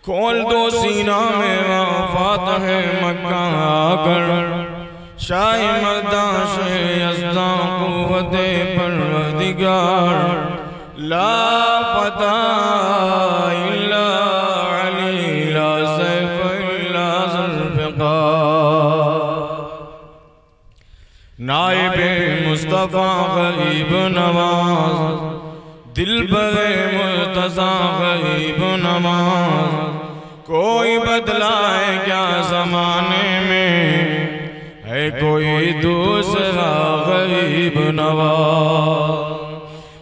खोल दो सीना में वफात है मक्का आकर, शाह मर्दां से यज़्दां क़ुव्वते परवरदिगार, ला फता इल्ला अली ला सैफ इल्ला ज़ुल्फ़िकार। नाइबे मुस्तफ़ा गरीब नवाज़, दिलबरे मुर्तज़ा गरीब नवाज़, कोई बदलाए क्या ज़माने में, है कोई दूसरा गरीब नवाज़।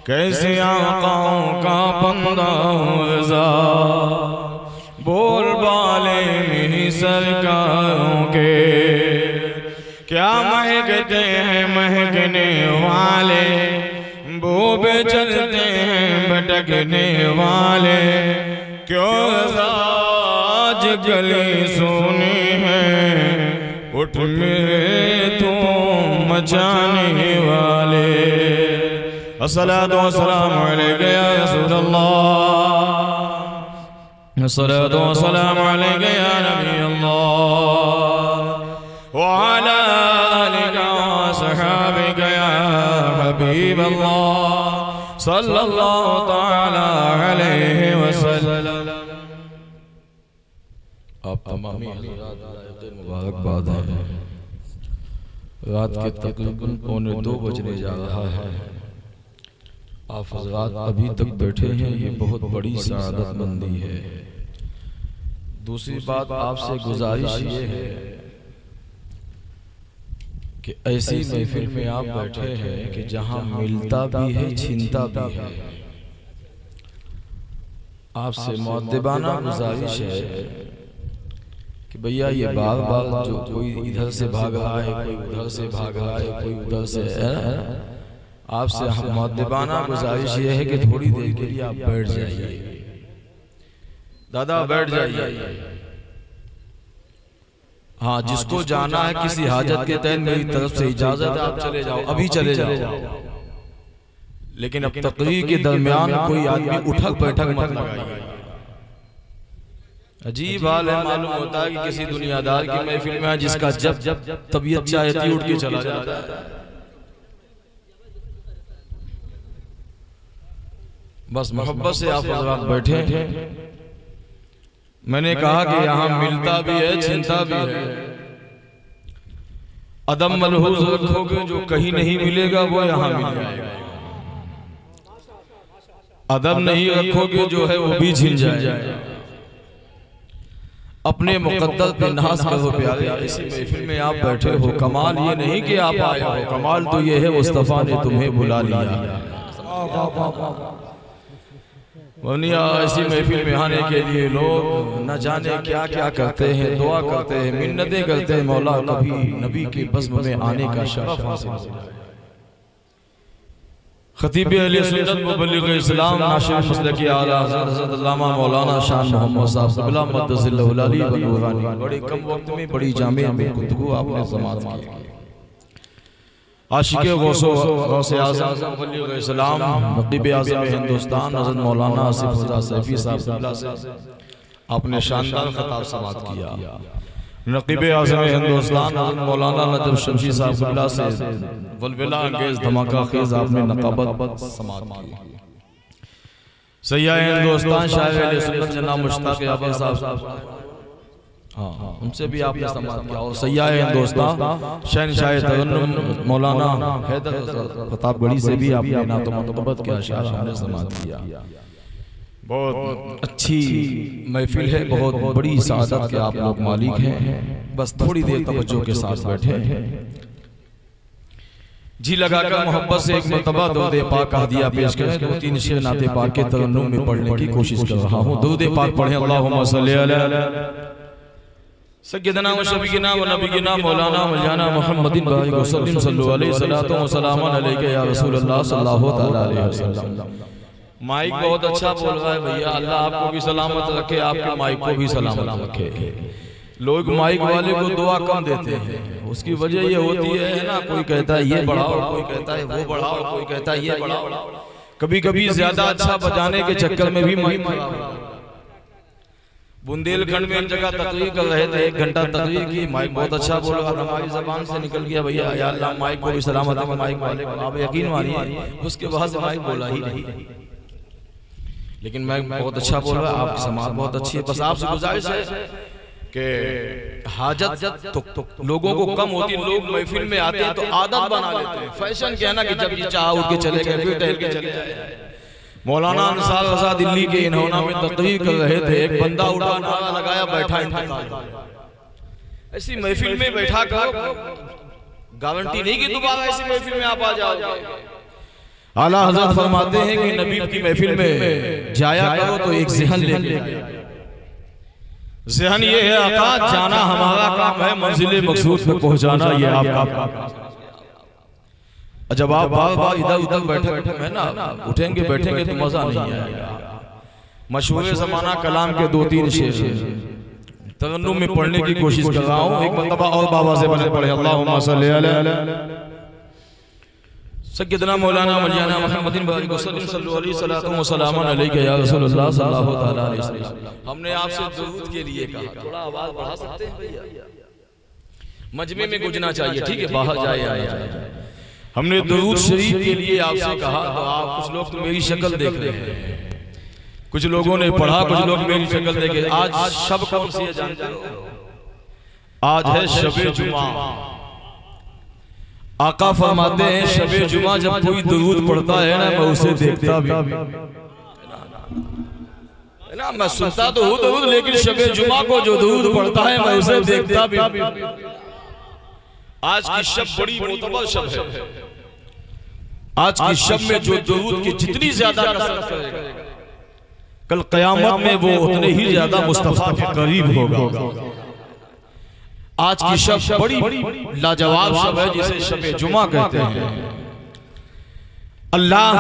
कैसे आकाओं का बंदा हूँ रज़ा, बोल बाले में ही सरकारों के, क्या महकते हैं महकने वाले, बोबे चलते हैं भटकने वाले, क्यों आज गली सोनी है, उठ मेरे तू मचाने वाले। अस्सलातु वस्सलामु अलैका या रसूलल्लाह, अस्सलातु वस्सलामु अलैका या नबी अल्लाह, व अला आलिका व असहाबिका या हबीब अल्लाह सल्लल्लाहु तआला अलैहि वसल्लम। आप तमामी हज़रात मुबारकबाद है। रात के तकरीबन 1:45 बजने जा रहा है। आप हज़रात अभी तक बैठे हैं, ये बहुत बड़ी सआदतमंदी है। दूसरी बात आपसे गुजारिश ये है कि ऐसी महफिल में आप बैठे हैं कि जहां मिलता भी है छीनता भी है। आपसे मुअद्दिबाना गुजारिश है कि भैया ये बार बार जो कोई इधर से भाग रहा है, कोई उधर से भाग रहा है, कोई उधर से है, आपसे हम मुअद्दिबाना गुजारिश ये है कि थोड़ी देर के लिए आप बैठ जाइए। दादा बैठ जाइए। हाँ, जिसको जाना है किसी हाजत के तहत मेरी तरफ से इजाजत है, आप चले जाओ, अभी चले जाओ। लेकिन अब तकरीर के दरमियान कोई आदमी उठक बैठक मत लगाइए। अजीब हाल है, मालूम होता है कि किसी दुनियादार की महफिल में जिसका जब तबीयत चाहती उठ के चला जाता है। बस मोहब्बत से आप हज़रात बैठे। मैंने कहा कि यहाँ मिलता भी है छीनता भी है। अदम मलहूज रखोगे, जो कहीं नहीं मिलेगा वो यहाँ मिल जाएगा। अदब नहीं रखोगे जो है वो भी छिन जाएगा। अपने मुक़द्दर पे नाज़ करो प्यारे। ऐसी महफिल में आप बैठे हो, कमाल ये नहीं कि आप आए हो, कमाल तो ये है मुस्तफ़ा ने तुम्हें बुला लिया। ऐसी महफिल में आने के लिए लोग न जाने क्या क्या करते हैं, दुआ करते हैं, मिन्नतें करते हैं, मौला कभी नबी के बज़्म में आने का शरफ हासिल हो जाए। खतीब अहले सुन्नत मुबल्लिग़ इस्लाम नाशिर मसलक आला हज़रत अल्लामा मौलाना शान मोहम्मद साहब क़िबला मद्दसिल्लहु अली व नूरानी, बड़े कम वक्त में बड़ी जामे में गुफ्तगू आपने समाअत की। आशिक़े गौसे आज़म मुबल्लिग़ इस्लाम नक़ीब आज़म हिंदुस्तान हज़रत मौलाना आसिफ़ रज़ा सैफ़ी साहब क़िबला से आपने शानदार ख़िताब समाअत किया। नक़ीब आज़म हिंदुस्तान हज़रत मौलाना नजब शमशी साहब क़िबला से वलवला अंगेज़ धमाका खेज़ आपने नक़ाबत समाअत की। सय्यद हिंदुस्तान शायर अहले सुन्नत जनाब मुश्ताक़ अव्वल साहब, हाँ उनसे भी आपने समाअत किया। और सय्यद हिंदुस्तान शहंशाह तरन्नुम मौलाना हैदर प्रतापगढ़ी से भी आपने नात मुतब्बत के अशार हमने समाअत किया। बहुत अच्छी महफिल है, बहुत बड़ी सआदत के आप लोग मालिक हैं। बस थोड़ी देर तवज्जो के साथ बैठे जी लगाकर मोहब्बत से एक मरतबा दुरूद पाक का हदिया पेश करें। 2-3 शेर नाते पाक के तरन्नुम में पढ़ने की कोशिश कर रहा हूँ। दुरूद पाक पढ़ें। अल्लाहुम्मा सल्ली अला सय्यदना व शफीना व नबीना मौलाना मौलाना मुहम्मदिन बारिक वसल्लम सल्लल्लाहु अलैहि वसल्लम व सलामुन अलैका या रसूलल्लाह सल्लल्लाहु तआला अलैहि वसल्लम। माइक बहुत अच्छा बोल रहा है भैया, अल्लाह आपको भी सलामत रखे, आपके माइक को भी सलामत रखे। लोग माइक वाले को दुआ कम देते हैं, उसकी वजह ये होती है ना, कोई कहता है ये बढ़ाओ, कोई कहता है वो बढ़ाओ, कोई कहता है ये बढ़ाओ। कभी कभी ज्यादा अच्छा बजाने के चक्कर में भी माइक बुंदेलखंड में एक जगह तकरीर कर रहे थे, 1 घंटा तकरीर की, माइक बहुत अच्छा बोल रहा था, हमारी जबान से निकल गया भैया या अल्लाह माइक को भी सलामत रख, माइक वाले को आप यकीन मानिए उसके बाद से माइक बोला ही नहीं। लेकिन माइक बहुत अच्छा बोल रहा है, आपकी समाज बहुत अच्छी है। बस आपसे गुजारिश है कि हाजत तो लोगों को कम होती, लोग महफिल में आते हैं तो आदत बना लेते हैं, फैशन क्या ना कि जब ये चाह उठ के चले गए फिर टहल के चले जाए। मौलाना अंसार रज़ा दिल्ली के इन्होंने में तकरीर कर रहे थे, एक बंदा उठा नारा लगाया बैठा इंतकाल। ऐसी महफिल में बैठा करो, गारंटी नहीं कि दोबारा ऐसी महफिल में आप आ जाओगे। आला हज़रत फरमाते हैं कि नबी की महफिल में जाया करो तो एक ज़हन लेके, ज़हन ये है आका जाना हमारा काम है, मंजिल मकसूद पे पहुंचाना ये आपका काम। जब आप बार बार इधर उधर बैठे है ना, उठेंगे बैठेंगे तो मजा नहीं आएगा। मशहूर ज़माना कलाम के 2-3 शेर तरन्नुम में पढ़ने की कोशिश कर रहा हूँ, एक मरतबा और बाबा से बने पढ़े। अल्लाहुम्मा सल्ली अला सय्यदना मौलाना मौलाना मुहम्मदिन बारिक वसल्लम सल्लल्लाहु अलैहि वसल्लम सलामन अलैका या रसूलुल्लाह सल्लल्लाहु तआला अलैहि वसल्लम। हमने आपसे दुरूद के लिए कहा, थोड़ा आवाज बढ़ा सकते हैं भैया? मजमे में गुजना चाहिए, ठीक है, बाहर जाए आया जाए। हमने दुरूद शरीफ के लिए आपसे कहा तो आप कुछ लोग तो मेरी शक्ल देख रहे हैं, कुछ लोगों ने पढ़ा, कुछ लोग मेरी शक्ल देखे। आज शब कौन सी है जानते हो? आज है शबे जुमा। आका फरमाते हैं शबे जुमा जब कोई दुरूद पढ़ता है ना, मैं उसे देखता भी ना, मैं सुनता तो हूँ दुरूद, लेकिन शबे जुमा को जो दुरूद पढ़ता है मैं उसे देखता भी। आज की शब बड़ी मोतबर शब है। आज की शब में जो दुरूद की जितनी ज्यादा कसरत करेगा, कल क़यामत में वो उतने ही ज्यादा मुस्तफा के करीब होगा। आज की शब बड़ी लाजवाब शब है, जिसे शब जुमा कहते हैं। अल्लाह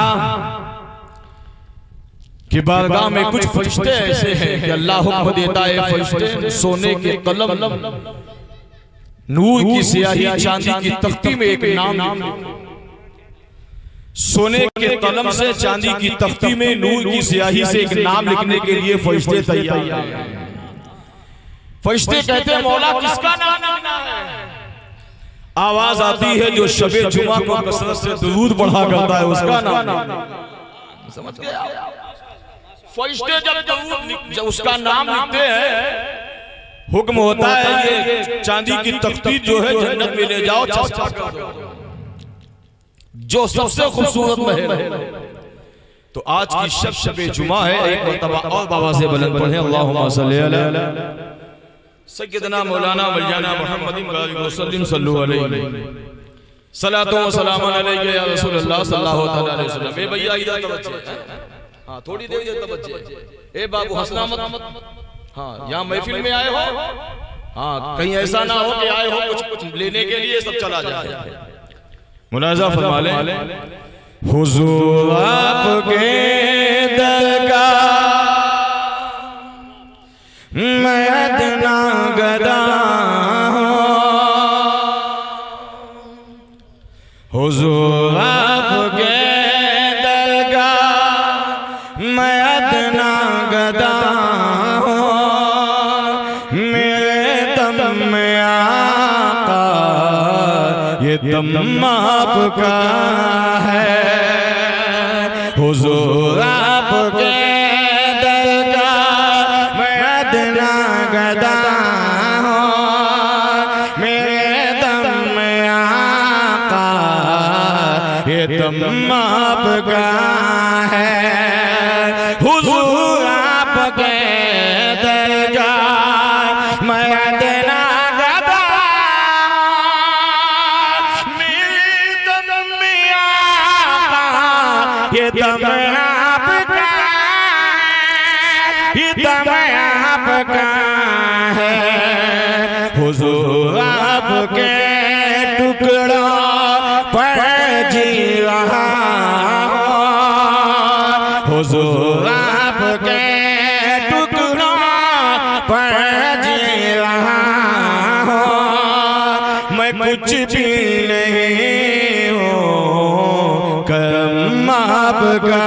की बारगाह में कुछ फरिश्ते ऐसे हैं कि अल्लाह हुक्म देता है, फरिश्ते सोने के कलम, नूर की स्याही, चांदी की तख्ती में एक नाम, सोने के कलम से चांदी की तख्ती में नूर की स्याही से एक नाम लिखने के लिए फरिश्ते तैयार हैं। फरिश्ते कहते हैं मौला किसका नाम लिखना है? आवाज आती है जो शबे जुमा को कसरत से दुरूद पढ़ा करता है उसका नाम। समझ गए? फरिश्ते जब उसका नाम लिखते हैं, हुक्म होता है ये चांदी की तख्ती जो है जन्नत में ले जाओ, चस्पा कर दो, जो सबसे खूबसूरत महल। तो आज की शब शबे जुमा है। एक मरतबा और बाबा से बुलंद पढ़े, अल्लाहुम्मा सल्ली अला सय्यदना मौलाना मौलाना मुहम्मदिन बारिक वसल्लम सल्लल्लाहु अलैहि सलातो व सलामन अलैका या रसूलुल्लाह सल्लल्लाहु तआला अलैहि वसल्लम। ए भैया इधर तवज्जो, हां थोड़ी देर इधर तवज्जो। ए बाबू हंसना मत, हाँ यहाँ महफिल में आए हो, हाँ कहीं ऐसा ना हो कि आए हो कुछ लेने के लिए सब चला जाए। मुलाजा फरमा ले, हुजूर आपके दरगाह मैं अदना गदा हुजूर आपके दरगाह मैं अदना गदा, ये दम आपका है। हुजूर आपके दरगाह मैं अदना गदा हूँ, मेरे दम में आका ये दम आपका है। हुजूर आपके दरगाह मैं अदना गदा, ये दम आपका, ये दम आपका है। हुजूर आपके टुकड़ों पर जी रहा, हुजूर आपके टुकड़ों पर जी रहा हूँ। मैं कुछ भी नहीं हूँ, करम आपका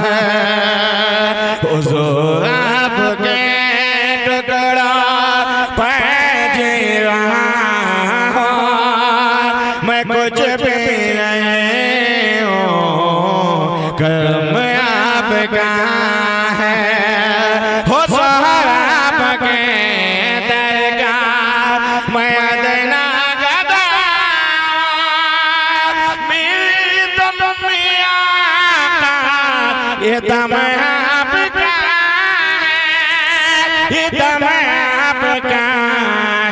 है। हुजूर आपके टुकड़ा पैज रहा हूँ, मैं कुछ भी नहीं हूँ, कर्म आपका है। हो सोहराब के दरगाह मैं अदना गदा, मेरी दम मियां का ये दम आपका है, ये दम आपका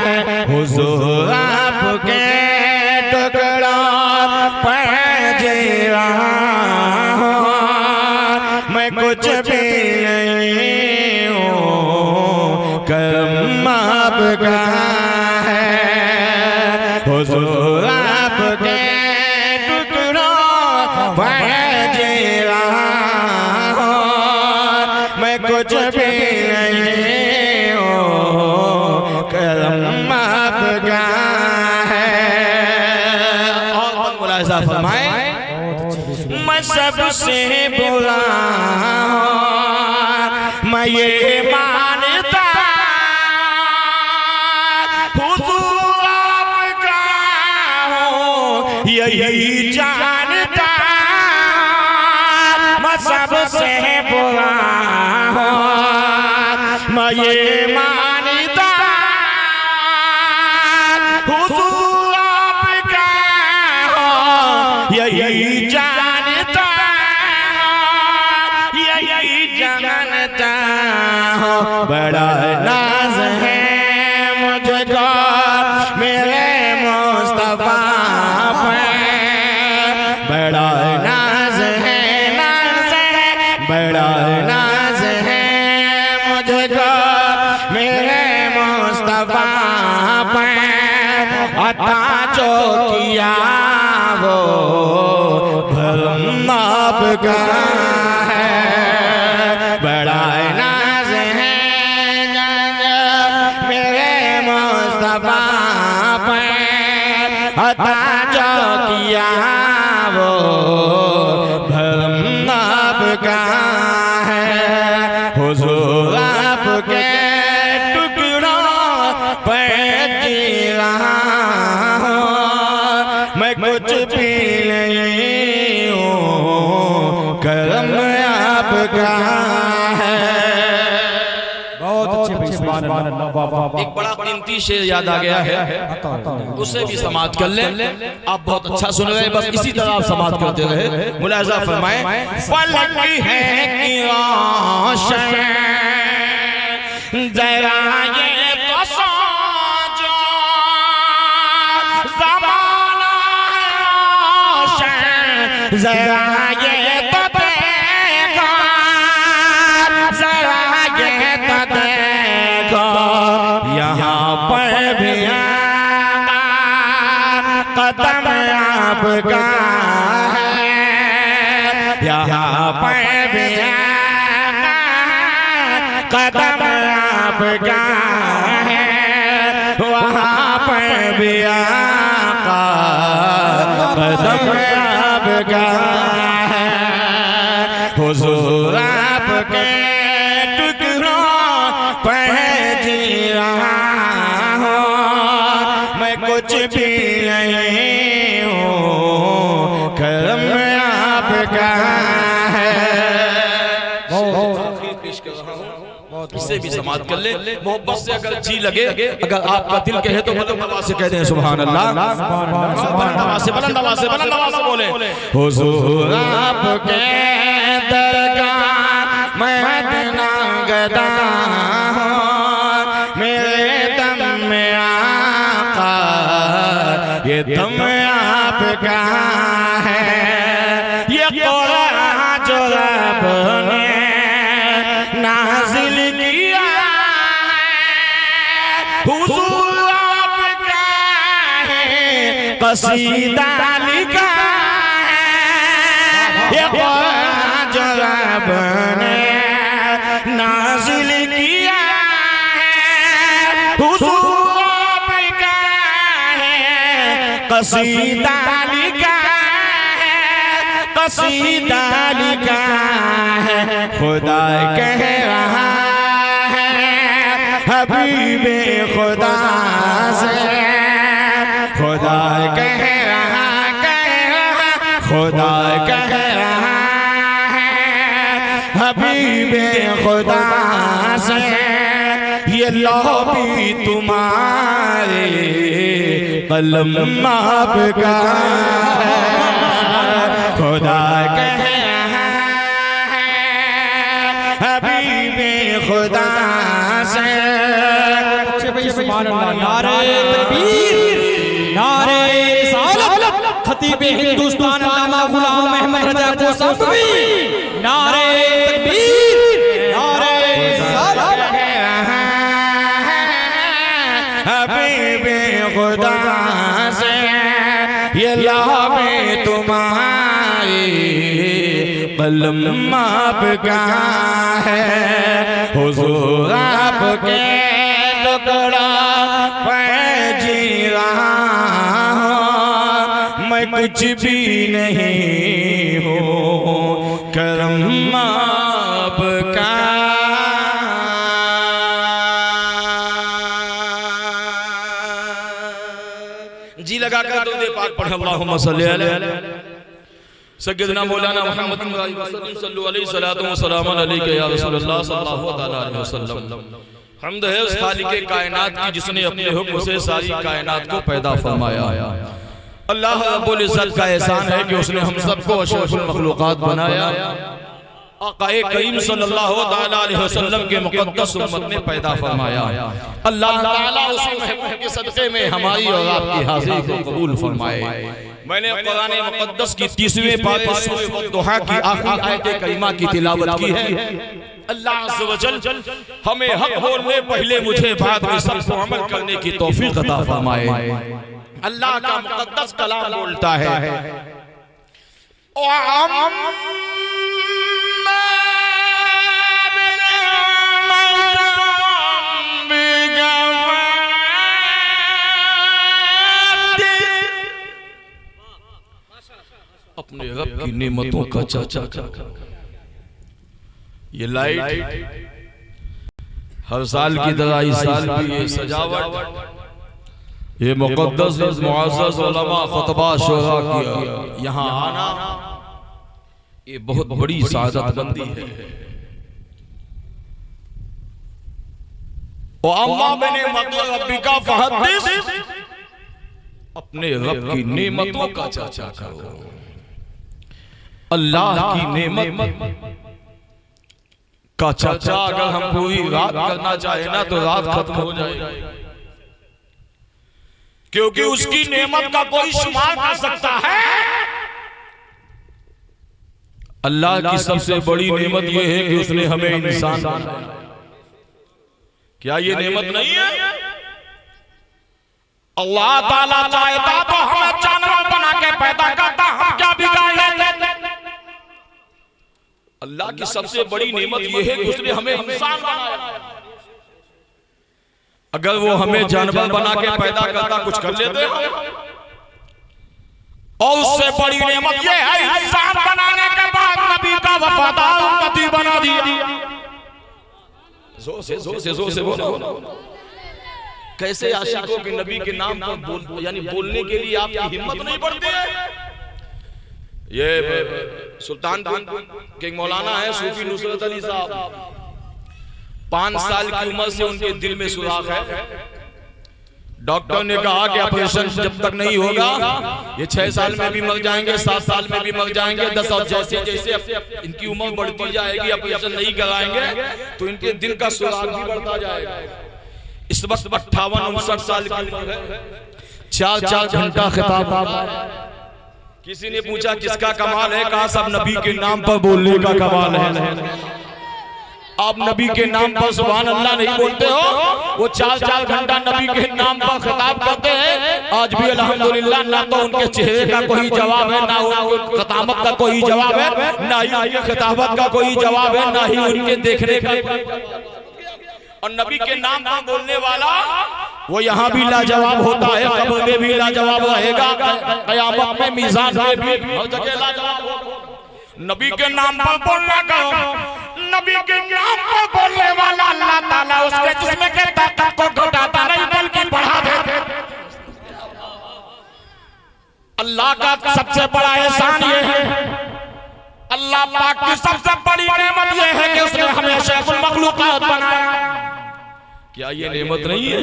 है। हुजूर आपके टुकड़ा पैज रहा हूँ, मैं कुछ भी नहीं हूँ, कर्म आपका है। हुजूर आपके टुकड़ा पैज रहा हूँ, मैं कुछ भी नहीं हूँ, कर्म आपका है। और मुलाहिज़ा फरमाए, मैं सबसे बुरा हूँ, मैं ये मानता हुजूर आपका हूँ, यही जानता मैं सबसे बुरा हूँ, मैं ये मानता हुजूर आपका हूँ, यही जानता हूँ। बड़ा नाज है मुझको मेरे मुस्तफा पे, बड़ा नाज है, बड़ा नाज है मुझको मेरे मुस्तफा पे। अता जो किया वो भरम आपका है, बड़ा नाज है मेरे मुस्तफा पे। अता जो किया वो भरम आपका है। हुजूर आपके टुकड़ा पैज रहा हूँ, मैं कुछ भी नहीं हूँ, कर्म आपका है। बहुत अच्छे, सुभान अल्लाह। एक बड़ा कीमती शेर याद आ गया है, उसे भी समाप्त कर ले। आप बहुत अच्छा सुन रहे हैं, बस इसी तरह आप समाप्त करते रहे। मुलाहिज़ा फरमाए, फलक है कि रोशन जरा ये तो सोचो, ज़माना रोशन जरा ये तो देखो, जरा ये तो देखो, यहाँ पर भी कदम आपका है, यहाँ पर भी कदम आपका है, वहाँ पर भी आका कदम आपका है। हुजूर आपके टुकड़ों पैज रहा हूँ, मैं कुछ भी नहीं हूँ, कर्म आपका है। इससे भी समाप्त कर ले। मोहब्बत से अगर जी लगे, अगर आपका दिल कहे तो बुलंद आवाज से कह दें सुभान अल्लाह, बुलंद आवाज से, बुलंद आवाज से, बुलंद आवाज से बोले, हुजूर आपके दरगाह मैं अदना गदा हूँ, मेरे दम में आका ये दम आपका है। ये कुरान जो रब ने नाज़िल किया हुजूर आपका है, कसीदा लिखा है। ये कुरान जो रब ने नाज़िल किया है हुजूर आपका है, कसीदा लिखा है, कसीदा लिखा है। खुदा कह रहा है हबीबे खुदा से खुदा कह रहा खुदा कह रहा है हबीबे खुदा से ये लौबी तुम्हारे कलम आपका है खुदा कह रहा है हबीबे खुदा से नारे तकबीर, नारे रिसालत, खतीब हिंदुस्तान अल्लामा गुलाम अहमद रजा कोसंबी, नारे तकबीर, नारे रिसालत। हबीबे खुदा से ये लाबे तुम्हारी कलम आपका है हुजूर आपके टुकड़ा मैं जी रहा हूँ मैं कुछ भी नहीं हूँ करम आपका जी लगा कर दो दे पाक पढ़े अल्लाहुम्मा सल्ली अलैहि सय्यदना मौलाना मुहम्मद सल्लल्लाहु अलैहि वसल्लम अलैहि या रसूलुल्लाह सल्लल्लाहु अलैहि वसल्लम। हमद है उस खालिक कायनात की जिसने अपने हुक्म से सारी कायनात को पैदा फरमाया। अल्लाह रब्बुल इज्जत का एहसान है कि उसने हम सबको अशरफुल मखलूकात बनाया। आक़ाए करीम सल्लल्लाहु अलैहि वसल्लम के मुक़द्दस उम्मत ने पैदा फरमाया। अल्लाह ताला उस महबूब के सदक़े में हमारी और आपकी हाज़िरी को कबूल फरमाए। मैंने कुरान मुक़द्दस की 30वें पारे सूरह दुहा की आखिरी आयत करीमा की तिलावत की है। अल्लाह अज़्ज़ व जल हमें हक बोलने पहले मुझे बाद में सबको अमल करने की तौफीक अता फरमाए। अल्लाह का मुक़द्दस कलाम बोलता है अपने रब की नेमतों का चर्चा। ये लाइट हर साल की तरह इस साल भी ये सजावट, ये मुक़द्दस मुअज़्ज़ज़ उलमा खुतबा शुरा की यहाँ आना, ये बहुत बड़ी सादत बंदी है। अपने रब की नेमतों का चर्चा करो। अल्लाह की नेमत का चर्चा अगर हम पूरी रात करना चाहे ना तो रात खत्म हो जाएगी, क्योंकि उसकी नेमत का कोई शुमार कर सकता है। अल्लाह की सबसे बड़ी नेमत यह है कि उसने हमें इंसान बनाया। क्या ये नेमत नहीं है? अल्लाह ताला चाहता तो हमें जानवर बना के पैदा करता, हम क्या बिगाड़ लेते? अल्लाह की सबसे बड़ी नेमत यह है कि उसने हमें इंसान बनाया। अगर वो हमें जानवर बना के पैदा करता कुछ कर लेते, और उससे बड़ी नेमत यह है इंसान बनाने के बाद नबी का वफादार उम्मती बना दिया। जोर से बोलो। कैसे आशिकों के नबी के नाम पर यानी बोलने के लिए आपकी हिम्मत नहीं बढ़ती है? ये सुल्तानपुर के मौलाना है सूफी नुसरत अली साहब, 5 साल की उम्र से उनके दिल में सुराख है। डॉक्टर ने कहा कि ऑपरेशन जब तक नहीं होगा, ये 6 साल में भी मर जाएंगे, 7 साल में भी मर जाएंगे, 10 और जैसे जैसे इनकी उम्र बढ़ती जाएगी, ऑपरेशन नहीं कराएंगे तो इनके दिल का सुराख भी बढ़ता जाएगा। इस वक्त 58-59 साल की उम्र है। 4-4 घंटा खिताब। किसी ने पूछा किसका कमाल है? कहा सब नबी के नाम पर बोलने का कमाल है। आप नबी के नाम पर सुभान अल्लाह नहीं बोलते हो? वो 4-4 घंटा नबी के नाम पर खिताब करते हैं। आज भी अल्हम्दुलिल्लाह ना तो उनके चेहरे का कोई जवाब है, ना उनकी खिताबत का कोई जवाब है, ना ही उनके खिताबत का कोई जवाब है, ना ही उनके देखने का। और नबी के नाम पर बोलने वाला वो यहाँ भी लाजवाब होता है, कब्र में भी लाजवाब रहेगा, क़यामत में मीज़ान में भी हर जगह लाजवाब होगा। नबी के नाम पर बोलना करो, नबी के नाम पर बोलने वाला अल्लाह ताला उसके जिस्म के सबसे बड़ा एहसान ये है, अल्लाह पाक की सबसे बड़ी नेमत ये है कि उसने हमें अशरफुल मखलूकात बनाया। क्या ये नेमत नहीं है?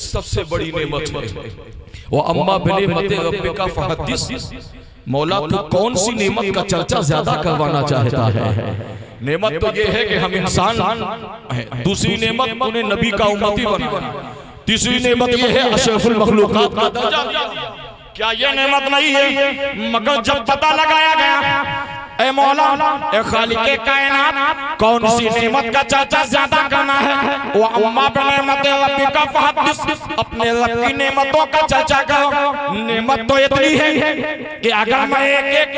सबसे बड़ी नेमत है। वो अम्मा बिनेमत रब्बिका फहद्दिस, मौला तू कौन सी नेमत का चर्चा ज्यादा करवाना चाहता है? नेमत तो ये है कि हम इंसान हैं। दूसरी नेमत उन्हें नबी का उम्मती बनाना। तीसरी नेमत ये है अशरफुल मखलूकात का दर्जा दिया। क्या ये नेमत नहीं है? मगर जब पता लगाया गया ए मौला ए खालिके कायनात कौन सी नेमत का चर्चा ज्यादा करना है, वो अम्मा बिनेमत रब्बिका फहद्दिस, अपने रब की नेमतों का चर्चा करो। नेमत तो इतनी है कि अगर मैं एक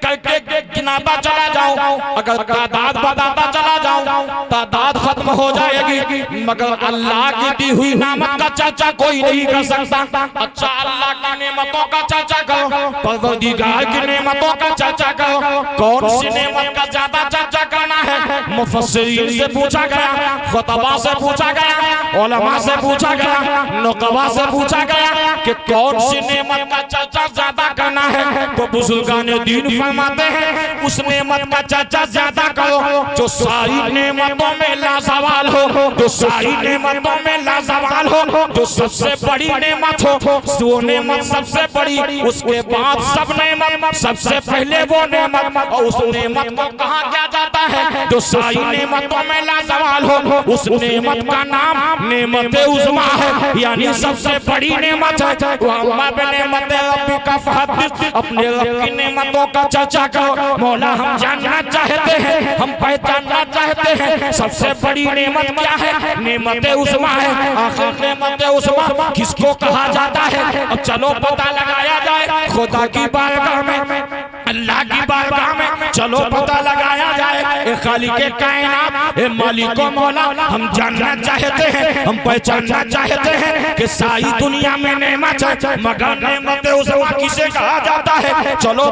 करके गिनाता चला जाऊं, अगर तादाद बताता चला जाऊं तादाद खत्म हो जाएगी, मगर अल्लाह की दी हुई नेमत का चर्चा कोई नहीं कर सकता। अच्छा अल्लाह की नेमतों का चर्चा करो, परवरदिगार की नेमतों का चर्चा करो। कौन सी नेमत का ज्यादा चर्चा करना है? मुफस्सिरीन से पूछा गया, खुतबा से पूछा गया, उलमा से पूछा गया, नुकबा से पूछा गया कि कौन सी नेमत का चर्चा ज्यादा करना है, तो बुजुर्गान दीन फरमाते हैं उस नेमत का चर्चा ज्यादा करो जो सारी नेमतों में लाजवाल हो, जो सारी नेमतों में लाजवाल हो, जो सबसे बड़ी नेमत हो, वो नेमत सबसे बड़ी, उसके बाद सब नेमत, सबसे पहले वो नेमत, और उस नेमत को कहा क्या जाता है जो सारी नेमतों में लाजवाल हो, उस नेमत का नाम नेमत उज़्मा है, यानी सबसे बड़ी नेमत है। वो अम्मा बिनेमत रब्बिका फहद्दिस, अपने रब की नेमतों का चर्चा करो। मौला हम जानना चाहते हैं, हम पहचानना चाहते हैं सबसे बड़ी नेमत क्या है? नेमत उज़्मा है। आखिर नेमत उज़्मा किसको कहा जाता है? अब चलो पता लगाया जाए खुदा की बारगाह में, अल्लाह की बारगाह में चलो पता लगाया जाए। ए खालिके कायनात, ए मालिको मौला, हम जानना चाहते हैं, हम पहचानना चाहते हैं कि सारी दुनिया में नेमत है, मगर नेमत उज़्मा किसे कहा जाता है? चलो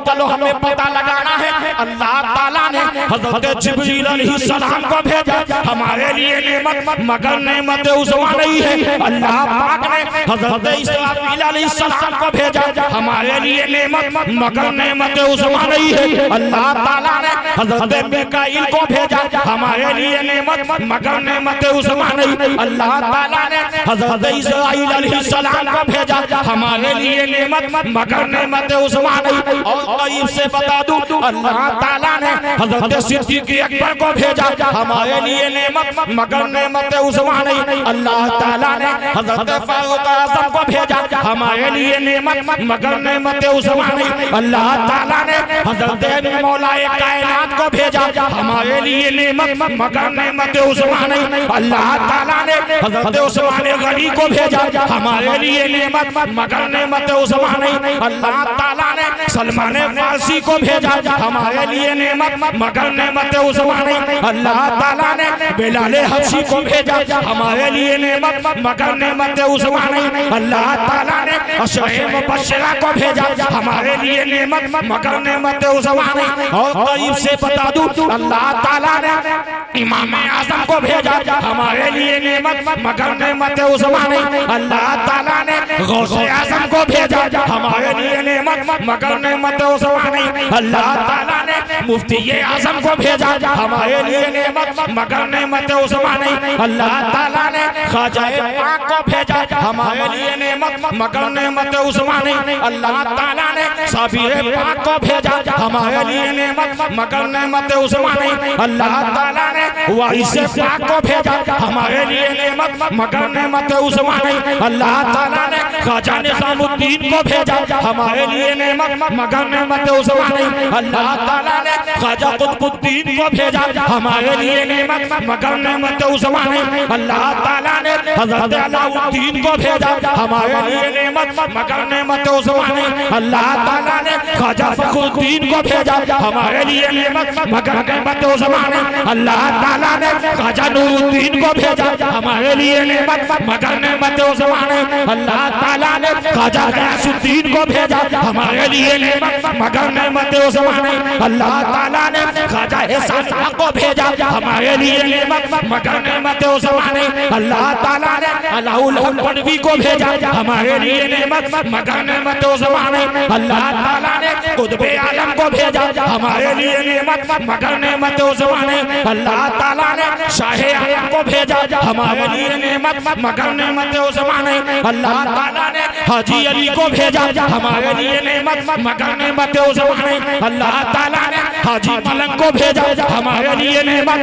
चलो हमें पता लगाना है। अल्लाह ताला ने हज़रत जिब्रील अलैहिस्सलाम को भेजा हमारे लिए नेमत, मगर नेमत उज़्मा नहीं है। अल्लाह पाक ने हज़रत इस्राफील अलैहिस्सलाम को भेजा हमारे लिए नेमत, मगर नेमत उज़्मा नहीं है। अल्लाह ताला ने हज़रत मीकाईल को भेजा हमारे लिए नेमत, मगर नेमत उज़्मा नहीं। अल्लाह ताला ने हज़रत इस्राईल अलैहिस्सलाम को भेजा हमारे लिए नेमत, मगर नेमत उज़्मा नहीं। और तईब से बता दूं, अल्लाह ताला ने हज़रत सिद्दीक़ अकबर को भेजा हमारे लिए नेमत, मगर नेमत उज़्मा नहीं। अल्लाह ताला ने हज़रत फारूक आज़म को भेजा हमारे लिए नेमत, मगर नेमत उज़्मा नहीं। अल्लाह ताला ने हज़रत मौलाए कायनात को भेजा हमारे लिए नेमत, मगर नेमत उज़्मा नहीं। अल्लाह ताला ने हज़रत उस्मान गनी को भेजा हमारे लिए नेमत, मगर नेमत उज़्मा नहीं। अल्लाह ताला ने सलमान फारसी को भेजा हमारे लिए नेमत, मगर नेमत उज़्मा नहीं। अल्लाह ताला ने बिलाल हबशी को भेजा हमारे लिए नेमत, मगर नेमत उज़्मा नहीं। अल्लाह ताला ने अशरे मुबश्शिरा को भेजा हमारे लिए नेमत, मगर नेमत उज़्मा नहीं। और तईब से बता दूं, अल्लाह ताला ने इमाम आज़म को भेजा हमारे लिए नेमत, मगर नेमत उज़्मा नहीं। अल्लाह ताला ने गौसे आज़म को भेजा हमारे लिए नेमत, मगर नेमत उज़्मा नहीं। अल्लाह ताला ने मुफ्ती आज़म को भेजा हमारे लिए नेमत, मगर नेमत उज़्मा नहीं। अल्लाह ताला ने ख्वाजा पाक को भेजा हमारे लिए नेमत, मगर नेमत उज़्मा नहीं। अल्लाह ताला ने साबिर पाक को भेजा हमारे लिए नेमत, मगर नेमत उज़्मा नहीं। अल्लाह ताला ने वारिस पाक को भेजा हमारे लिए नेमत, मगर नेमत उज़्मा नहीं। अल्लाह ताला ने ख्वाजा निज़ामुद्दीन को भेजा हमारे लिए नेमत, मगर नेमत उज़्मा नहीं। अल्लाह ताला ने ख्वाजा कुतुबुद्दीन को भेजा हमारे लिए नेमत, मगर नेमत उज़्मा नहीं। अल्लाह ताला ने हज़रत अलाउद्दीन को भेजा हमारे लिए नेमत, मगर नेमत उज़्मा नहीं। अल्लाह ताला ने ख्वाजा फखरुद्दीन को भेजा हमारे लिए नेमत, मगर नेमत उज़्मा नहीं। अल्लाह ताला ने ख्वाजा नूरुद्दीन को भेजा हमारे हमारे लिए नेमत मगर नेमत उस जमाने अल्लाह ताला ने ख्वाजा गयासुद्दीन को भेजा हमारे लिए नेमत मगर नेमत उस जमाने अल्लाह ताला ने ख्वाजा एहसान को भेजा हमारे लिए नेमत मगर नेमत उस जमाने अल्लाह ताला ने अलाउल पनवी को भेजा हमारे लिए नेमत मगर नेमत उस जमाने अल्लाह ताला ने कुतुबे आलम को भेजा हमारे लिए नेमत मगर नेमत उस जमाने अल्लाह ताला ने शाहे आलम को भेजा हमारे लिए नेमत मगर नेमत उस जमाने अल्लाह ताला ने हाजी अली को भेजा हमारे लिए नेमत मगर नेमत उस जमाने अल्लाह ताला ने हाजी मलंग को भेजा हमारे लिए नेमत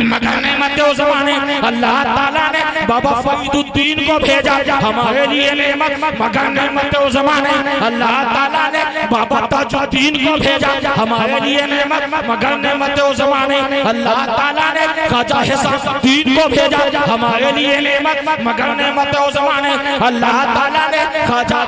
मगर नेमत उस जमाने अल्लाह ताला ने बाबा फरीदुद्दीन को भेजा हमारे लिए नेमत मगर नेमत उस जमाने अल्लाह ताला ने बाबा ताजुद्दीन को भेजा हमारे लिए नेमत मगर नेमत उस जमाने अल्लाह ताला ने ख्वाजा हिसामुद्दीन को भेजा हमारे लिए नेमत मगर नेमत उस जमाने अल्लाह ताला ने ख्वाजा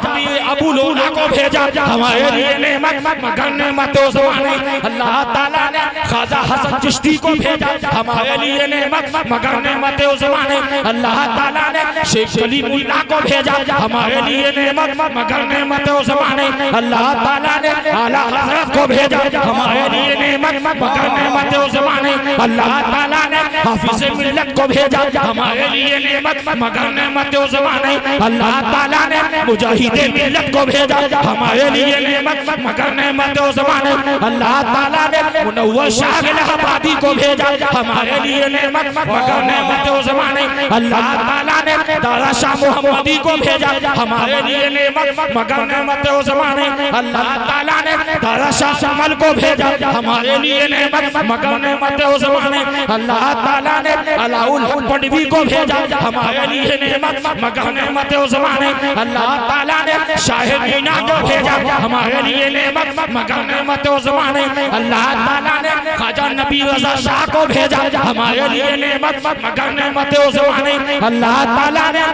अबू लौला को भेजा हमारे लिए नेमत मगर नेमत उस जमाने अल्लाह ताला ने ख्वाजा हसन चिश्ती को भेजा हमारे लिए नेमत मगर नेमत उस जमाने अल्लाह ताला ने शेख कलीमुल्लाह को भेजा हमारे लिए नेमत मगर नेमत उस जमाने अल्लाह ताला ने आला हज़रत को भेजा हमारे लिए नेमत मगर नेमत उस जमाने अल्लाह ताला ने हाफिज़ मिल्लत को भेजा हमारे लिए नेमत मगर नेमत उस जमाने अल्लाह ताला ने मुजाहिद मिल्लत को भेजा हमारे लिए नेमत मगर नेमत उस जमाने अल्लाह ताला ने मुनव्वर शाह इलाहाबादी को भेजा हमारे लिए नेमत मगर नेमत उस जमाने अल्लाह ताला ने दारा शाह मोहम्मदी को भेजा हमारे लिए नेमत मगर नेमत उस जमाने अल्लाह ताला ने दारा शाह शमल को भेजा हमारे लिए नेमत मगर नेमत उस जमाने अल्लाह ताला ने अलाउल पनवी को भेजा हमारे लिए नेमत मगर नेमत उस जमाने अल्लाह ताला ने शाह मीना को भेजा हमारे लिए नेमत मगर नेमत उस जमाने अल्लाह ताला ने ख्वाजा नबी रज़ा शाह को भेजा हमारे लिए नेमत मगर नेमत उस जमाने अल्लाह ताला ने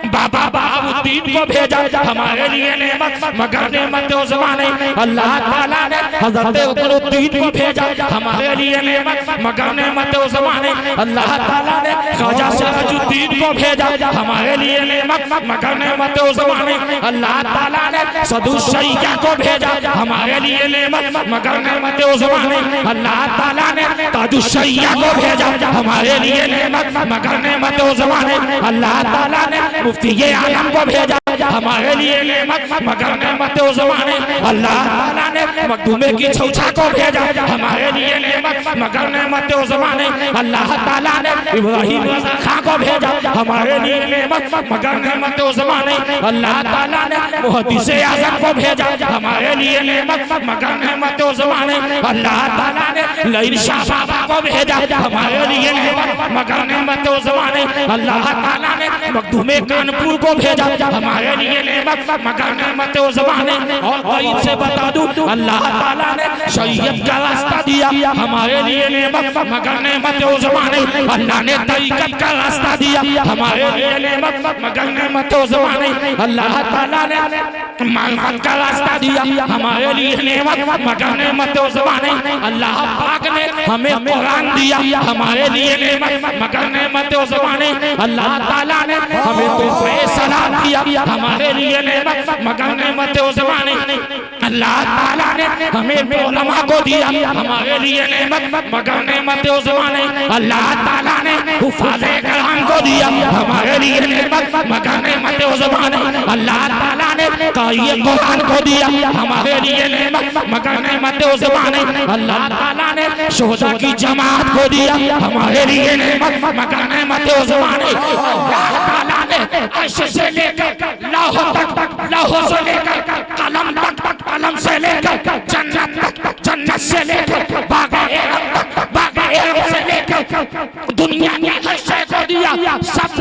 बाबा बहाउद्दीन को भेजा हमारे लिए नेमत मगर नेमत उस जमाने अल्लाह ताला ने हज़रत उमरुद्दीन को भेजा हमारे लिए नेमत मगर नेमत उस जमाने अल्लाह ताला ने ख्वाजा सिराजुद्दीन को भेजा हमारे लिए नेमत मगर नेमत उस जमाने अल्लाह ताला ने सदुशरिया को भेजा हमारे लिए नेमत मगर नेमत उस जमाने अल्लाह ताला ने ताजुशरिया को भेजा हमारे लिए नेमत मगर नेमत उस जमाने अल्लाह ताला ने मुफ्ती आलम को भेजा हमारे लिए नेमत मगर नेमत उस जमाने अल्लाह ताला ने मखदूमे की छौछा को भेजा हमारे लिए नेमत मगर नेमत उस जमाने अल्लाह ताला ने इब्राहिम रज़ा खां को भेजा हमारे लिए नेमत मगर नेमत उस जमाने अल्लाह ताला ने मुहद्दिस आज़म को भेजा हमारे लिए नेमत मगर नेमत उस जमाने अल्लाह ताला ने लईन शाह बाबा को भेजा हमारे लिए नेमत मगर नेमत उस जमाने अल्लाह ताला ने मखदूमे कानपुर को भेजा हमारे लिए नेमत मगर नेमत उस जमाने और कहीं से बता दूं अल्लाह ताला ने शरीयत का रास्ता दिया हमारे लिए नेमत मगर नेमत उस जमाने अल्लाह ने तरीक़त का रास्ता दिया हमारे लिए नेमत मगर नेमत उस जमाने अल्लाह ताला ने मार्फत का रास्ता दिया हमारे लिए नेमत मगर नेमत उस जमाने अल्लाह पाक ने हमें कुरान दिया हमारे लिए नेमत मगर नेमत उस जमाने अल्लाह ताला ने हमें तोहफे सलात दिया हमारे लिए नेमत मगर नेमत उस जमाने अल्लाह ताला ने हमें उलमा को दिया हमारे लिए नेमत मगर नेमत उस जमाने अल्लाह ताला ने हुफ़ाज़े कलाम को दिया हमारे लिए नेमत मगर नेमत उस जमाने अल्लाह ताला ने क़ारी कुरान को दिया हमारे लिए नेमत मगर नेमत उस जमाने अल्लाह ताला ने शोहदा की जमात को दिया हमारे लिए नेमत मगर नेमत उस जमाने अल्लाह ताला ने अर्श से लेकर लौह तक लौह से लेकर कलम तक कलम से लेकर जन्नत तक जन्नत से लेकर बाग़े से लेकर दुनिया की हर शय को दिया सब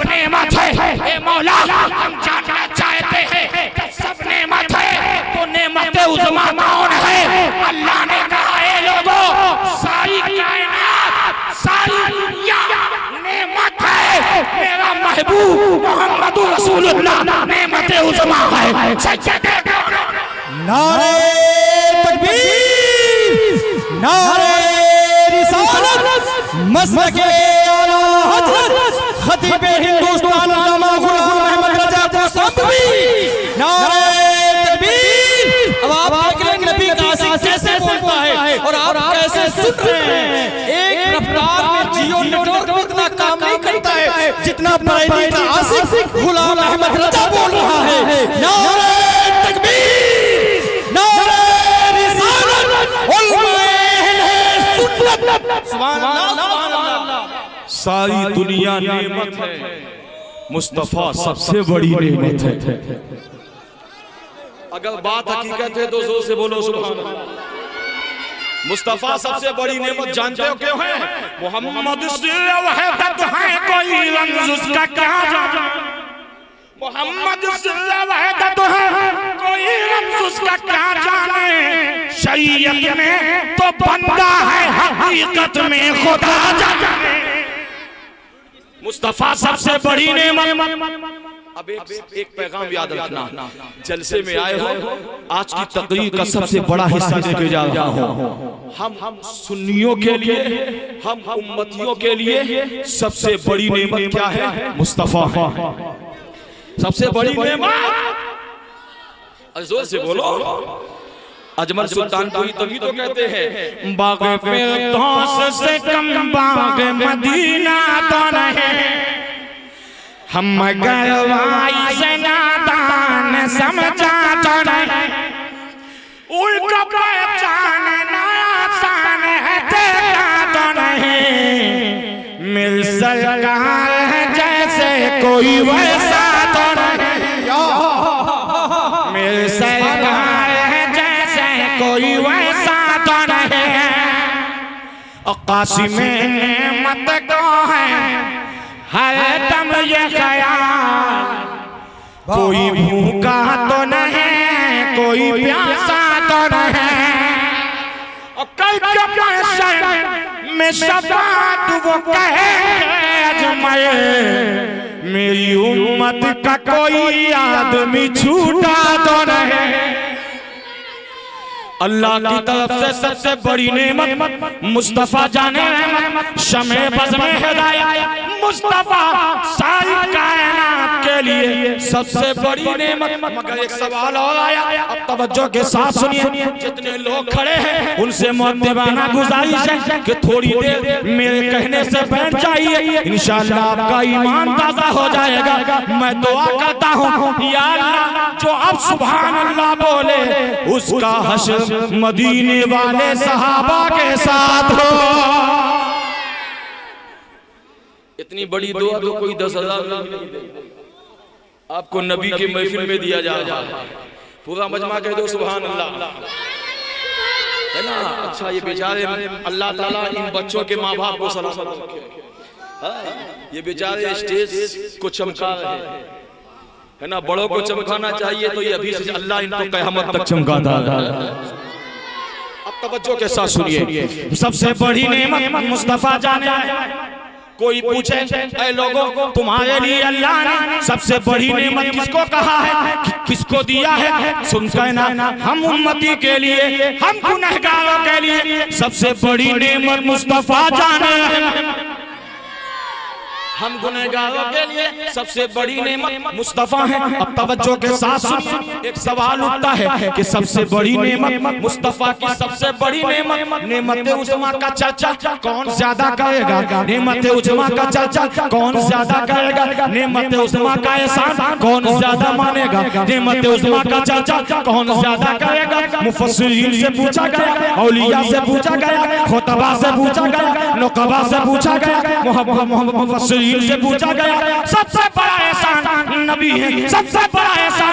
नेमत है ए मौला हम जानना चाहते हैं कि सब नेमत है तो नेमत उज़्मा कौन है अल्लाह ने कहा ए लोगों सारी कायनात सारी दुनिया नेमत है मेरा महबूब मोहम्मद रसूलुल्लाह नेमत उज़्मा है सच्चे नारे तकबीर नारे रिसालत मसलके आला हज़रत ताकिब हिंदुस्तान अल्लामा गुलाम अहमद रजा कोसंबी। नारे तकबीर। अब आप देख लें नबी का आशिक कैसे बोलता है और आप कैसे सुन रहे हैं। एक रफ्तार में जियो नेटवर्क इतना काम नहीं करता है जितना बरेली का आशिक गुलाम अहमद रजा बोल रहा है। नारे तकबीर, नारे रिसालत, सुभान अल्लाह। सारी दुनिया नेमत है, मुस्तफा सबसे बड़ी नेमत है। अगर बात हकीकत है तो जोर से बोलो सुभान अल्लाह। मुस्तफा सबसे बड़ी नेमत जानते हो क्यों है? मोहम्मद से वहदत है, कोई रंज उसका क्या जाने। मोहम्मद से वहदत है, कोई रंज उसका क्या जाने। शरीयत में तो बंदा है, हकीकत में खुदा जाने। मुस्तफा सबसे बड़ी नेमत। अब एक पैगाम याद रखना, जलसे में आए हो, आज की तकरीर का सबसे बड़ा हिस्सा देके जा रहा हूं। हम सुन्नियों के लिए, हम उम्मतियों के लिए सबसे बड़ी नेमत क्या है? मुस्तफा है सबसे बड़ी नेमत। जोर से बोलो। अजमल सुल्तानपुरी तभी तो कहते हैं बाग़ फिरदौस से कम बाग़ मदीना तो नहीं। हम गरवाई से नादान समझा तो नहीं। उनको पहचान आसान है, देखा तो नहीं। मिल सरकार है जैसे कोई वैसा तो नहीं। मिल सरकार है जैसे कोई वैसा तो नहीं। कासिम नेमत को है हर दम ये ख्याल, कोई भूखा तो नहीं, कोई प्यासा तो नहीं। और कल के महशर में शफाअत वो कहेंगे अजमल, मेरी उम्मत का कोई आदमी छूटा तो नहीं। अल्लाह की तरफ से सबसे बड़ी नेमत मुस्तफा जाने रहमत, शमे बज़ में हिदायत। मुस्तफा सारी कायनात के लिए सबसे बड़ी नेमत। मगर एक सवाल और आया, अब तवज्जो के साथ सुनिए। जितने लोग खड़े हैं उनसे मुअद्दिबाना गुजारिश है कि थोड़ी देर मेरे कहने से बैठ जाइए, इंशाअल्लाह आपका ईमान ताज़ा हो जाएगा। मैं दुआ करता हूँ या अल्लाह जो अब सुभान अल्लाह बोले उसका हश्र मदीने वाले सहाबा के साथ हो। इतनी बड़ी दुआ तो कोई 10,000 नहीं देगा। आपको नबी के महफिल में दिया जा रहा है, पूरा मजमा कह दो सुभान अल्लाह, है ना। अच्छा ये बेचारे अल्लाह ताला इन बच्चों के माँ बाप को सलामत रखे। ये बेचारे स्टेज को चमका रहे हैं, है ना। बड़ों को चमकाना चाहिए तो ये अभी से अल्लाह इनको क़यामत तक चमकाता है। अब तवज्जो के साथ सुनिए, सबसे बड़ी नेमत मुस्तफा जाने। कोई पूछे ऐ लोगों तुम्हारे लिए अल्लाह ने सबसे बड़ी नेमत किसको कहा है, किसको दिया है? सुन कहना हम उम्मती के लिए, हम गुनहगारों के लिए सबसे बड़ी नेमत मुस्तफा जाने। हम गुनहगारों के लिए सबसे बड़ी नेमत मुस्तफा है। अब तवज्जो के साथ सुनिए, एक सवाल उठता है कि सबसे बड़ी नेमत मुस्तफा की सबसे बड़ी नेमत, नेमत उज़्मा का चर्चा कौन ज्यादा करेगा? नेमत उज़्मा का चर्चा कौन ज्यादा करेगा? नेमत उज़्मा का एहसान कौन ज्यादा मानेगा? नेमत उज़्मा का चर्चा कौन ज्यादा करेगा? मुफस्सिरीन से पूछा गया, औलिया से पूछा गया, खुतबा से पूछा गया, नुक़बा से पूछा गया, मुफस्सिरीन से पूछा गया। सबसे बड़ा एहसान नबी है, सबसे बड़ा एहसान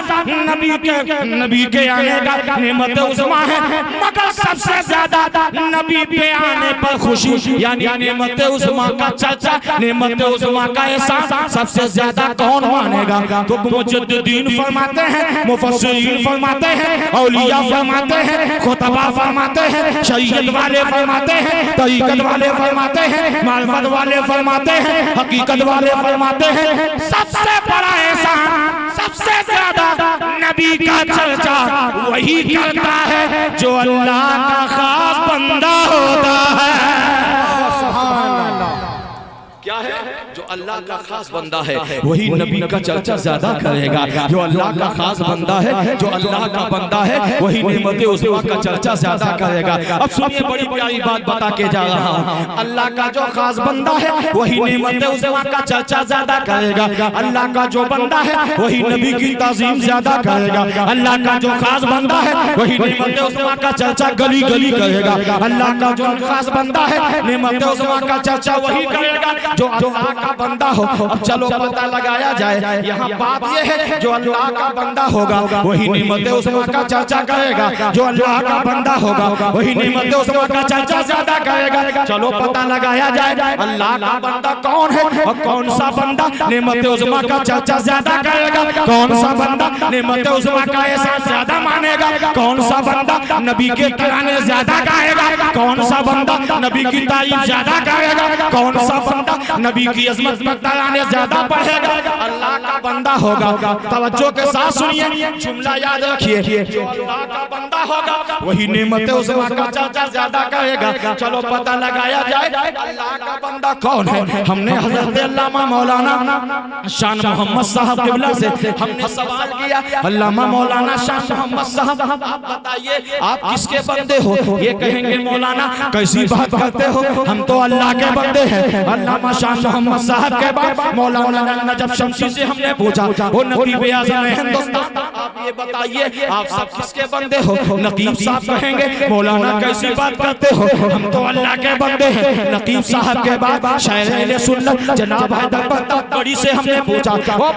नबी के आने का नेमत उज़्मा है। मगर सबसे ज्यादा नबी पे आने पर खुशी, यानी नेमत उज़्मा का चर्चा, नेमत उज़्मा का एहसान सबसे ज्यादा कौन मानेगा? तो मुजद्दिदीन फरमाते हैं, मुफस्सिरीन फरमाते हैं, औलिया फरमाते हैं, खुतबा फरमाते हैं, शरीयत वाले फरमाते हैं, तरीक़त वाले फरमाते हैं, मारिफत वाले फरमाते हैं, हकीकत वाले फरमाते हैं सबसे बड़ा एहसान, सबसे ज्यादा नबी का चर्चा वही करता है जो अल्लाह का खास बंदा होता है। क्या है? जो अल्लाह का खास बंदा है वही नबी का चर्चा ज्यादा करेगा। जो अल्लाह का खास बंदा है, जो अल्लाह का बंदा है, वही नेमत उज़्मा का चर्चा ज्यादा करेगा। अब सुनिए, बड़ी प्यारी बात बता के जा रहा हूँ। अल्लाह का जो खास बंदा है वही नेमत उज़्मा का चर्चा ज्यादा करेगा। अल्लाह का जो बंदा है वही नबी की ताज़ीम ज्यादा करेगा। अल्लाह का जो खास बंदा है वही नेमत उज़्मा का चर्चा गली गली करेगा। अल्लाह का जो खास बंदा है नेमत उज़्मा का चर्चा वही करेगा जो अल्लाह का बंदा हो। अब चलो पता लगाया जाए, यहाँ बात ये है जो अल्लाह का बंदा होगा वही नेमत उज़्मा का चर्चा करेगा। जो अल्लाह का बंदा होगा वही नेमत उज़्मा का चर्चा ज्यादा करेगा। चलो पता लगाया जाए अल्लाह का बंदा कौन है और कौन सा बंदा नेमत उज़्मा का चर्चा ज्यादा करेगा। कौन सा बंदा नेमत उज़्मा का एहसान ज्यादा मानेगा। कौन सा बंदा नबी के तराने ज्यादा गाएगा। कौन सा बंदा नबी की तारीफ ज्यादा करेगा। कौन सा बंदा नबी की अज़मत पर तराने ज्यादा पढ़ेगा। अल्लाह का बंदा होगा। तवज्जो के साथ सुनिए, जुमला याद रखिए, जो अल्लाह का बंदा होगा वही नेमत उज़्मा का चर्चा ज्यादा करेगा। चलो पता लगाया जाए अल्लाह का बंदा कौन है। हमने हज़रत अल्लामा मौलाना शान मोहम्मद साहब क़िबला से हमने सवाल किया, अल्लामा मौलाना शान मोहम्मद साहब, आप बताइए आप किसके बंदे हो। ये कहेंगे मौलाना कैसी बात करते हो, हम तो अल्लाह के बंदे हैं। अल्लामा शान मोहम्मद साहब के बाद मौलाना नजफ शमसी से हमने पूछा, वो नकीब आज़म हिंदुस्तान, आप ये बताइए आप सब किसके बंदे हो। नकीब साहब कहेंगे मौलाना कैसी बात करते हो, हम तो अल्लाह के बंदे हैं। नकीब साहब के बाद शायर अहले सुन्नत जनाब हैदर बड़ी से हमने पूछा, वो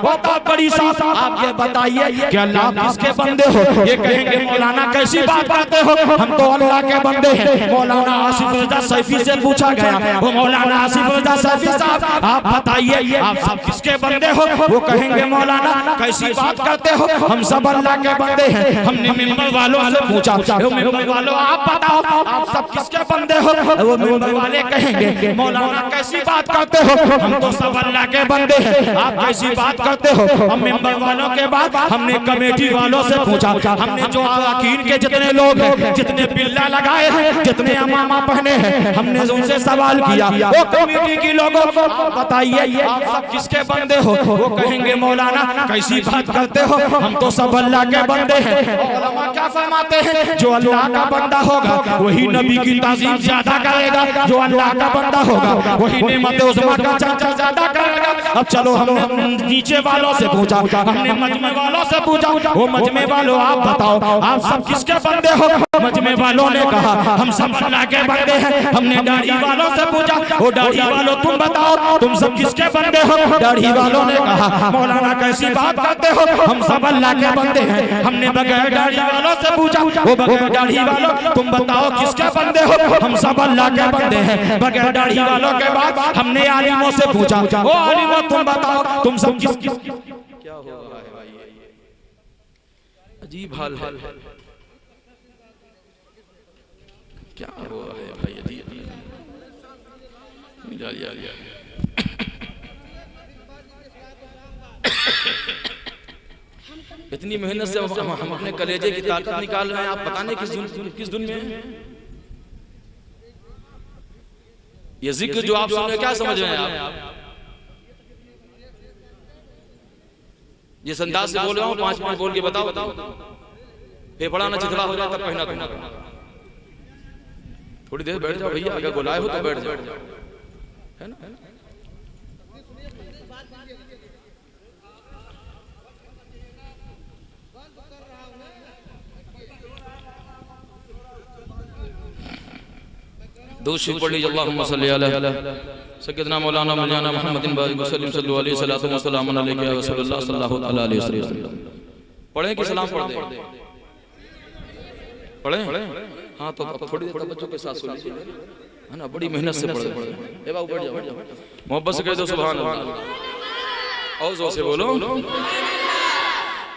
बड़ी साहब आप ये बताइए कि अल्लाह किसके बंदे हो। ये कहेंगे मौलाना कैसी बात करते हो, हम तो अल्लाह के बंदे हैं। मौलाना आसिफ रज़ा सैफी से पूछा गया, वो मौलाना आसिफ रज़ा सैफी साहब आप बताइए आप सब किसके बंदे हो। वो कहेंगे मौलाना कैसी बात करते हो, हम सब अल्लाह के बंदे हैं। हमने मिंबर वालों से पूछा, वो मिंबर वालों आप बताओ आप सब किसके बंदे हो। वो मिंबर वाले कहेंगे मौलाना कैसी बात करते हो, हम तो सब अल्लाह के बंदे हैं। आप कैसी बात करते हो। हम मिंबर वालों के बाद हमने कमेटी वालों से पूछा, हमने जो अरकान के जितने लोग हैं, जितने बिल्ला लगाए हैं, जितने अमामा पहने हैं, हमने उनसे सवाल किया, वो कमेटी के लोगों को बताइए आप सब किसके बंदे हो। वो कहेंगे मौलाना कैसी बात करते हो, हम तो सब अल्लाह के बंदे हैं। उलमा क्या फरमाते हैं, जो अल्लाह का बंदा होगा वही नबी की ताज़ीम ज्यादा करेगा। जो अल्लाह का बंदा होगा वही नेमत उज़्मा का चर्चा ज्यादा करेगा। अब चलो हमने नीचे वालों से पूछा, हमने मजमे वालों से पूछा, वो मजमे वालों आप बताओ आप सब किसके बंदे हो। मजमे वालों ने कहा हम सब अल्लाह के बंदे हैं। हमने दाढ़ी वालों से पूछा, वो दाढ़ी वालों तुम बताओ तुम सब किसके बंदे हो। दाढ़ी वालों ने कहा मौलाना कैसी बात करते हो, हम सब अल्लाह के बंदे हैं। हमने बगैर दाढ़ी वालों से पूछा, वो बगैर दाढ़ी वालों तुम बताओ किसके बंदे हो, हम सब अल्लाह के बंदे हैं। बगैर दाढ़ी वालों के बाद हमने आलिमों से पूछा, वो आलिमों तुम बताओ तुम सब किस क्या हो रहा है भाई, अजीब हाल है, क्या हो रहा है भाई, अजीब इतनी मेहनत से हम अपने कलेजे की ताकत निकाल रहे हैं, आप पता नहीं किस धुन में है। ये जिक्र जो आप सुन रहे क्या समझ रहे हैं आप। जिस अंदाज से बोल रहा हूँ 5 मिनट बोल के बताओ फेफड़ा ना चिथड़ा हो जाए तब कहना कहना थोड़ी देर बैठ जाओ भैया, अगर बुलाए हो तो बैठ जाओ, है ना। दो शुक्र पढ़ लीजिए, अल्लाहुम्मा सल्ली अला सय्यदना मौलाना मौलाना मुहम्मदिन बारिक वसल्लम सल्लल्लाहु अलैहि वसल्लम सल्लल्लाहु अलैहि वसल्लम। पढ़ें कि सलाम पढ़ दें? पढ़ें? हाँ तो थोड़ी देर बच्चों के साथ सुन लीजिए, है ना, बड़ी मेहनत से पढ़े। ए बाबू बैठ जाओ, मोहब्बत से कह दो सुभान अल्लाह, और जोर से बोलो।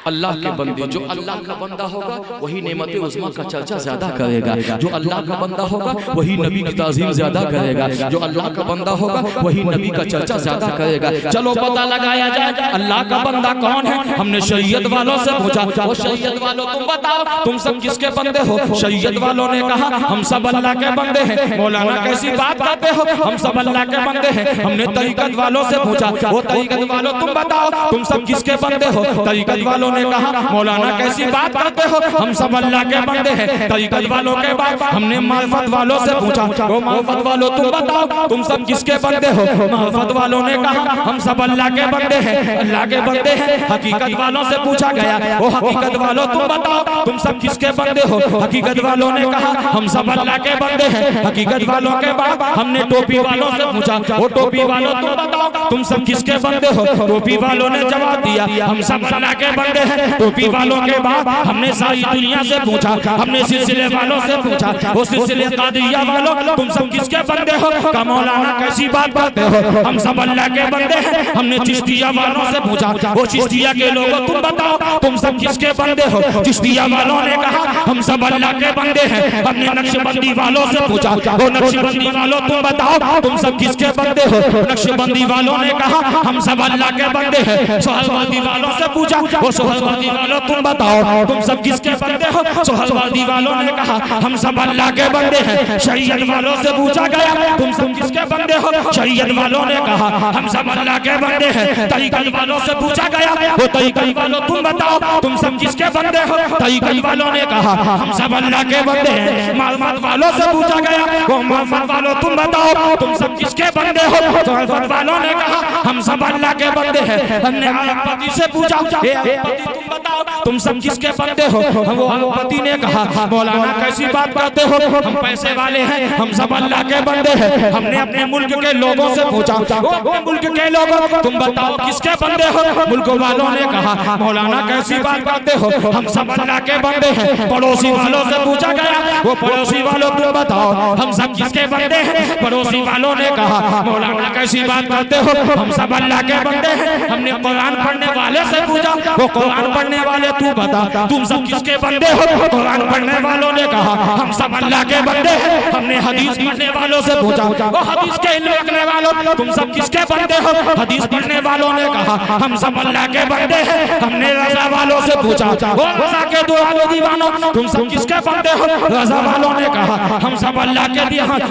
अल्लाह के बंदे, जो अल्लाह का बंदा होगा वही नेमत उज़्मा का चर्चा ज्यादा करेगा, जो अल्लाह का बंदा होगा वही नबी की ताज़ीम ज्यादा करेगा, जो अल्लाह का बंदा होगा वही नबी का चर्चा ज्यादा करेगा। चलो पता लगाया जाए अल्लाह का बंदा कौन है। हमने शरीयत वालों से पूछा, वो शरीयत वालों तुम बताओ तुम सब किसके बंदे हो। शरीयत वालों ने कहा हम सब अल्लाह के बंदे हैं। मौलाना कैसी बात करते हो, हम सब अल्लाह के बंदे हैं। हमने तरीकत वालों से पूछा, वो तरीकत वालों तुम बताओ तुम सब किसके बंदे हो। तरीकत वालों ने कहा मौलाना कैसी बात करते हो, हम सब अल्लाह के बंदे हैं। तरीकत वालों के बाद हमने मार्फत वालों से पूछा, वो मार्फत वालों तुम बताओ तुम सब किसके बंदे हो। मार्फत वालों ने कहा हम सब अल्लाह के बंदे हैं, अल्लाह के बंदे हैं। हकीकत वालों से पूछा गया, वो हकीकत वालों तुम बताओ तुम सब किसके बंदे हो। हकीकत वालों ने कहा हम सब अल्लाह के बंदे हैं। हकीकत वालों के बाद हमने टोपी वालों से पूछा, वो टोपी वालों तुम बताओ तुम सब किसके बंदे हो। टोपी वालों ने जवाब दिया हम सब अल्लाह के बंदे हैं। टोपी वालों के बाद हमने सारी दुनिया से पूछा, हमने सिलसिले वालों से पूछा, वो सिलसिले कादिरिया वालों तुम सब किसके बंदे हो। का मौलाना कैसी बात करते हो, हम सब अल्लाह के बंदे हैं। हमने चिश्तिया वालों से पूछा, वो चिश्तिया के लोगों तुम बताओ तुम सब किसके बंदे हो। चिश्तिया वालों ने कहा हम सब अल्लाह के बंदे हैं। हमने नक्शबंदी वालों से पूछा, वो नक्शबंदी वालों तुम बताओ तुम सब किसके बंदे हो। नक्शबंदी वालों ने कहा हम सब अल्लाह के बंदे हैं। सोहलवादी वालों से पूछा, वो सोहलवादी वालों तुम बताओ तुम सब किसके बंदे हो। सोहलवादी वालों ने कहा हम सब अल्लाह के बंदे हैं। शरीयत वालों से पूछा गया तुम सब किसके बंदे हो। शरीयत वालों ने कहा हम सब अल्लाह के बंदे हैं। तरीकत वालों से पूछा गया, वो तरीकत वालों तुम बताओ तुम सब किसके बंदे हो। तरीकत वालों ने कहा हम सब अल्लाह के बंदे हैं। मालूमात वालों से पूछा गया, वो मालूमात वालों तुम बताओ तुम सब किसके बंदे हो। मालूमात वालों ने कहा हम सब अल्लाह के बंदे हैं। हमने आलमपति से पूछा, हे आलमपति तुम बताओ तुम सब किसके बंदे हो। वो आलमपति ने कहा मौलाना कैसी बात करते हो, हम पैसे वाले हैं, हम सब अल्लाह के बंदे हैं। हमने अपने मुल्क के लोगों से पूछा, वो अपने मुल्क के लोगों तुम बताओ किसके बंदे हो। मुल्क वालों ने कहा मौलाना कैसी बात करते हो, हम सब अल्लाह के बंदे हैं। पड़ोसी वालों से पूछा गया, वो पड़ोसी वालों तुम बताओ हम सब किसके बंदे हैं। पड़ोसी वालों ने कहा मौलाना कैसी बात करते हो, हम सब अल्लाह के बंदे हैं। हमने कुरान पढ़ने वाले से पूछा, वो कुरान पढ़ने वाले तू बता तुम सब किसके बंदे हो। कुरान पढ़ने वालों ने कहा हम सब अल्लाह के बंदे हैं। हमने हदीस पढ़ने वालों से पूछा, वो हदीस के इल्म रखने वालों तुम सब किसके बंदे हो। हदीस पढ़ने वालों ने कहा हम सब अल्लाह के बंदे हैं। हमने रज़ा वालों से पूछा, वो रज़ा के दुआओं दीवानों तुम सब किसके बंदे हो। रज़ा वालों ने कहा हम सब अल्लाह के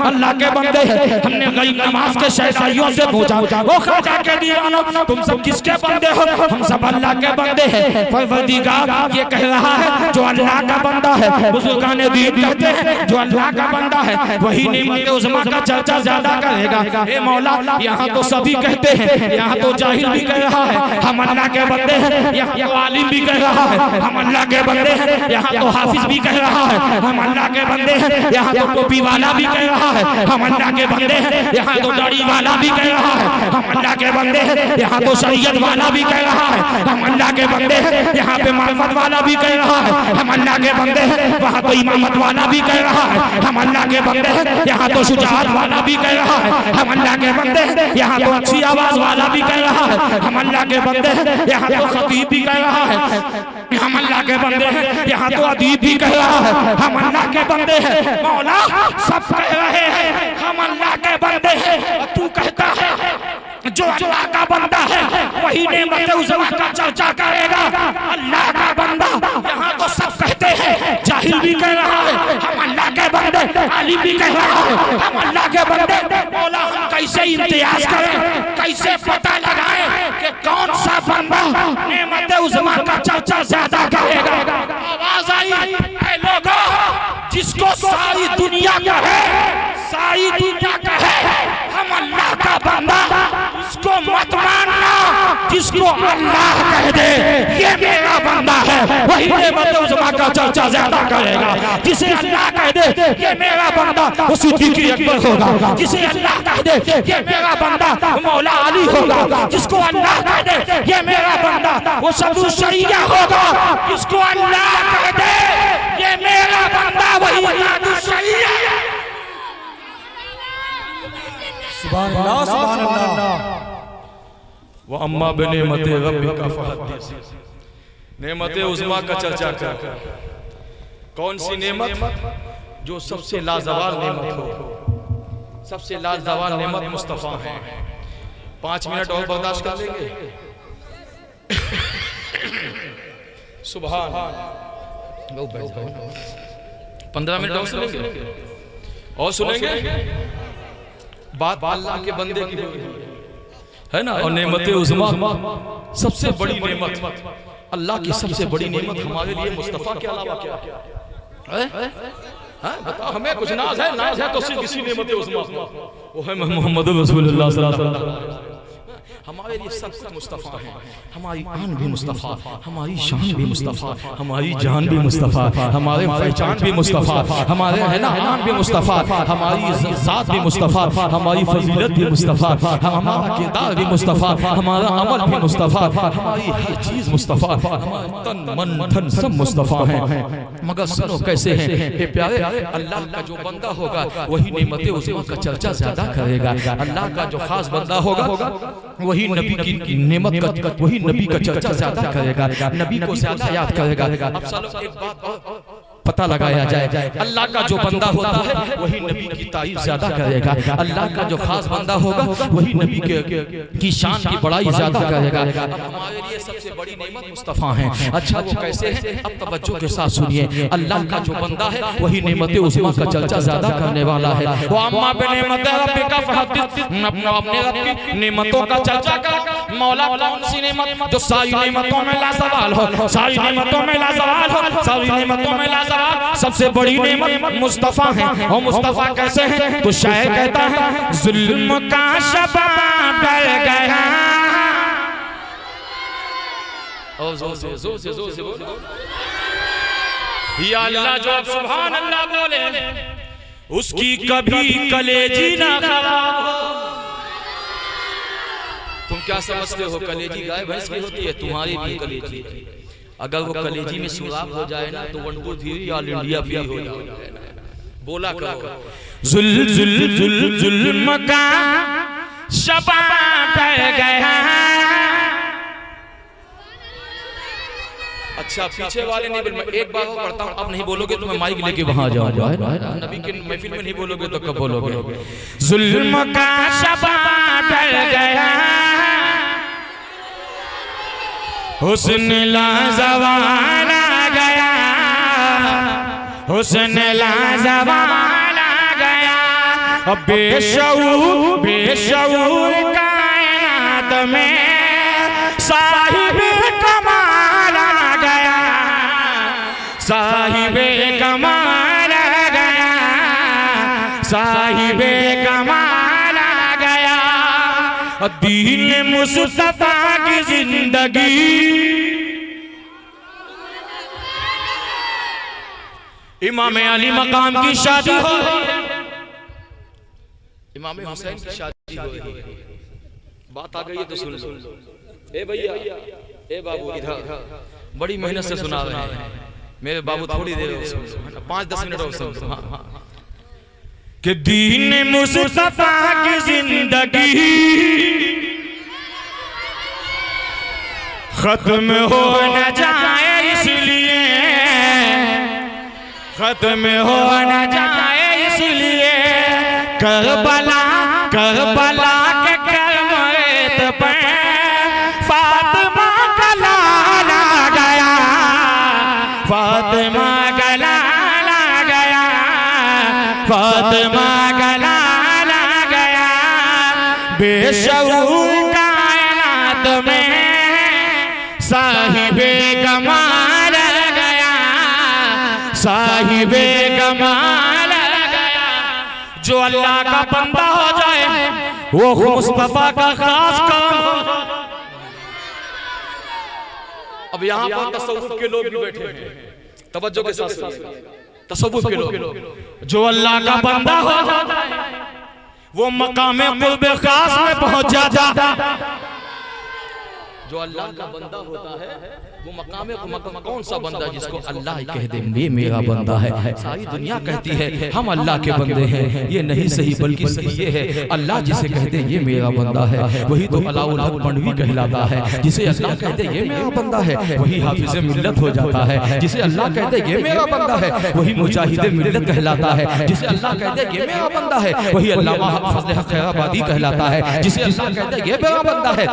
अल्लाह के बंदे हैं। हमने गरीब नवाज के शहजादियों से पूछा, वो ख्वाजा के दीवानों तुम सब किसके बंदे हो। हम सब अल्लाह के बंदे हैं। परवरदिगार ये कह रहा है जो अल्लाह का बंदा है, बुजुर्गान दीन कहते हैं जो अल्लाह का बंदा है वही नेमत उज़्मा का चर्चा ज्यादा करेगा। ए मौला यहाँ तो सभी कहते हैं, यहाँ तो जाहिल भी कह रहा है हम अल्लाह के बंदे हैं, यहाँ तो आलिम भी कह रहा है हम अल्लाह के बंदे हैं, यहाँ तो हाफिज भी कह रहा है हम अल्लाह के बंदे हैं, यहाँ तो टोपी वाला भी कह रहा है हम अल्लाह के बंदे हैं, यहाँ तो दाढ़ी वाला भी कह रहा है हम अल्लाह के बंदे हैं, यहाँ तो शरीयत वाला भी कह रहा है हम अल्लाह के बंदे हैं, यहाँ पे मार्फत वाला भी कह रहा है हम अल्लाह के बंदे हैं, वहाँ तो इमामत वाला भी कह रहा है हम अल्लाह के बंदे हैं, यहाँ तो शुजाअत वाला भी कह रहा है हम अल्लाह के बंदे हैं, यहाँ तो अच्छी आवाज वाला भी कह रहा है हम अल्लाह के बंदे हैं, यहाँ तो खतीब भी कह रहा है हम अल्लाह के बंदे हैं, यहाँ तो अदीब भी कह रहा है हम अल्लाह के बंदे हैं। मौला सब कह रहे हैं हम अल्लाह के बंदे हैं, तू कहता है जो अल्लाह का बंदा है वही नेमत उज़्मा का चर्चा करेगा। अल्लाह का बंदा यहाँ तो सब कहते हैं, जाहिल भी कह रहा है हम अल्लाह के बंदे, आलिम भी कह रहा है हम अल्लाह के बंदे। मौला हम कैसे इम्तियाज करें, कैसे पता लगाएं कि कौन सा बंदा नेमत उज़्मा का चर्चा ज्यादा करेगा। आवाज आई ऐ लोगों, जिसको सारी दुनिया कहे, सारी दुनिया कहे हम अल्लाह का बंदा, उसको मत मानना। जिसको अल्लाह कह दे ये मेरा बंदा है, वही नेमत उज़्मा का चर्चा ज्यादा करेगा। जिसे अल्लाह कह दे ये मेरा बंदा, वो सिद्दीक़ अकबर होगा। जिसे अल्लाह कह दे ये मेरा बंदा, मौला अली होगा। जिसको अल्लाह कह दे ये मेरा बंदा, वो सदू शरिया होगा। जिसको अल्लाह कह दे ये मेरा बंदा, वही सदू शरिया। सुभान अल्लाह, सुभान अल्लाह। वो अम्मा बने मते रब्बिका फहदीस। नेमत उज़्मा का चर्चा कर। कौन सी नेमत? जो सबसे लाजवाल नेमत हो। सबसे लाजवाल नेमत मुस्तफ़ा है। 5 मिनट और बर्दाश्त कर लेंगे? सुभान। 15 मिनट और सुनेंगे? और सुनेंगे? बात अल्लाह के बंदे की है ना। और नेमत उज़्मा सबसे बड़ी नेमत, अल्लाह की सबसे बड़ी नेमत हमारे लिए मुस्तफ़ा के अलावा क्या है? बताओ हमें कुछ नाज है तो सिर्फ इसी नेमत उज़्मा वो है मोहम्मद रसूलुल्लाह सल्लल्लाहु अलैहि वसल्लम। हमारे लिए सब कुछ मुस्तफ़ा है। हमारी आन भी मुस्तफ़ा, हमारी शान भी मुस्तफ़ा, हमारी जान भी मुस्तफ़ा, हमारे पहचान भी मुस्तफ़ा, हमारे है ना आन भी मुस्तफ़ा, हमारी ज़ात भी मुस्तफ़ा, हमारी फजीलत भी मुस्तफ़ा, हमारा किरदार भी मुस्तफ़ा, हमारा अमल भी मुस्तफ़ा, हमारी हर चीज़ मुस्तफ़ा, हमारा तन मन धन सब मुस्तफ़ा है। मगर सुनो कैसे हैं ये प्यारे, अल्लाह का जो बंदा होगा वही नेमत उज़्मा का चर्चा ज्यादा करेगा। अल्लाह का जो खास बंदा होगा वही नबी की नेमत का, वही नबी का चर्चा ज्यादा करेगा, नबी को ज्यादा याद करेगा। अब चलो एक बात पता लगाया जाए, अल्लाह का जो बंदा होता है वही नबी की तारीफ ज्यादा करेगा। अल्लाह का जो खास बंदा होगा वही नबी की शान की बड़ाई ज्यादा करेगा। अब हमारे लिए सबसे बड़ी नेमत मुस्तफ़ा है। अच्छा वो कैसे है? अब तवज्जो के साथ सुनिए। अल्लाह का जो बंदा है वही नेमत उज़्मा का चर्चा ज्यादा करने वाला है। वो अम्मा बिनेमत रब्बिका फहद्दिस, अपने रब की नेमतों का चर्चा कर। मौला कौन सी नेमत जो सारी नेमतों में लाजवाल हो, सारी नेमतों में लाजवाल हो, सारी नेमतों में लाजवाल सबसे बड़ी नेमत मुस्तफ़ा है। और मुस्तफ़ा कैसे हैं? तो शायर कहता है जुल्म का शबाब डर गया। और जोर से बोलो या अल्लाह। जो सुभान अल्लाह बोले उसकी कभी कलेजी ना खराब हो। तुम क्या समझते हो कलेजी गाय भैंस की होती है? तुम्हारी भी कलेजी है। अगर वो कलेजी में सुराख हो जाए ना तो 1 2 3 ऑल इंडिया फ्री हो जाए। बोला करो जुल्म का शबाब डर गया। अच्छा पीछे वाले नहीं बोल, मैं एक बार और पढ़ता हूँ। अब नहीं बोलोगे तो मैं माइक लेके वहां जाऊंगा। नबी की महफिल में नहीं बोलोगे तो कब बोलोगे? जुल्म का शबाब डर गया, हुस्न लाजवाल आ गया, हुस्न लाजवाल आ गया। बेशऊर कायनात में साहिब कमाल आ गया, साहिब कमाल आ गया, साहिब कमाल आ गया। दीन मुस्तफा की जिंदगी इमाम अली मकाम की शादी हो, इमाम हुसैन की शादी हो। बात आ गई है तो सुन लो। ए भैया, ए बाबू इधर बड़ी मेहनत से सुना रहे हैं मेरे बाबू। थोड़ी देर 5-10 मिनट और सुन लो। हाँ कि दीन मुस्तफा की जिंदगी खत्म हो न जाए इसलिए, खत्म हो न जाए इसलिए करबला के करमत पर फातिमा का लाल आ गया, फातिमा का लाल आ गया, फातिमा का लाल आ गया। बेशऊर कायनात में साहिबे कमाल गया, साहिबे कमाल गया। जो अल्लाह का बंदा हो जाए वो मुस्तफा का खास काम। अब यहाँ पर तसव्वुफ के लोग भी बैठे हैं, तवज्जो के साथ सुनिए। तसव्वुफ के लोग जो अल्लाह का बंदा हो जाता है वो मकाम कुर्ब खास में पहुंच जाता। जो अल्लाह का बंदा होता है वो मकाम कौन सा बंदा जिसको अल्लाह ही कह दे ये मेरा बंदा है। सारी दुनिया कहती है हम अल्लाह के बंदे हैं, ये नहीं सही बल्कि सही ये है अल्लाह जिसे कहते ये मेरा बंदा है वही तो अलाउल हक मंडवी कहलाता है। जिसे अल्लाह कहते ये मेरा बंदा है वही हाफिज मिल्लत हो जाता है। जिसे अल्लाह कहते ये मेरा बंदा है वही मुजाहिद मिल्लत कहलाता है। जिसे अल्लाह कहते ये मेरा बंदा है वही अल्लामा फजल हक खैराबादी कहलाता है। जिसे अल्लाह कहते ये मेरा बंदा है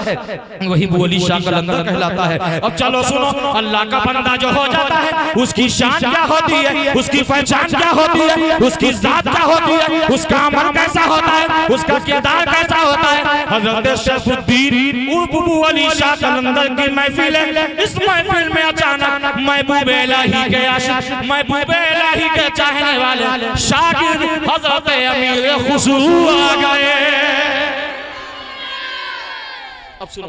वही बोली शाह कलंदर कहलाता है। अब चलो सुनो, अल्लाह का बंदा जो हो जाता है उसकी शान क्या होती है, उसकी पहचान क्या होती है, उसकी जात क्या होती है, उसका अमल कैसा होता है, उसका किरदार कैसा होता है। हजरत शरफुद्दीन उर्फ अबू अली शाह कलंदर की महफिल है। इस महफिल में अचानक महबूब इलाही के आशिक, महबूब इलाही के चाहने वाले शागिर्द हजरत अमीर खुशबू आ गए। अब सुनो,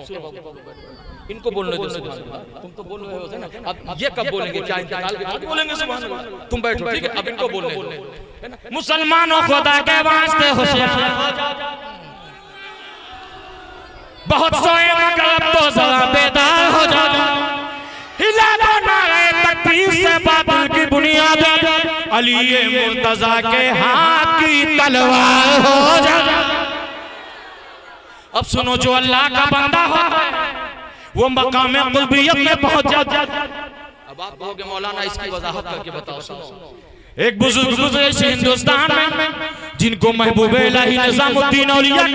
इनको बोलने दो सुभान अल्लाह। तुम तो बोल रहे हो ना, अब ये कब बोलेंगे? क्या इंतकाल के बाद बोलेंगे सुभान अल्लाह? तुम बैठो, ठीक है, अब इनको बोलने दो। मुसलमानों खुदा के वास्ते होशियार हो जाओ, बहुत सोए मगर अब तो जरा बेदार हो जाओ। हिला दो नारे तकबीर से बातिल की बुनियाद, अली मुर्तजा के हाथ की तलवार हो जाओ। अब सुनो, जो अल्लाह का बंदा हो वो मकाम कुर्बियत में पहुंच जाता। अब आप कहोगे मौलाना इसकी वजाहत करके बताओ। सुनो, एक बुजुर्ग गुजरे इस हिंदुस्तान में जिनको महबूब इलाही निजामुद्दीन औलिया,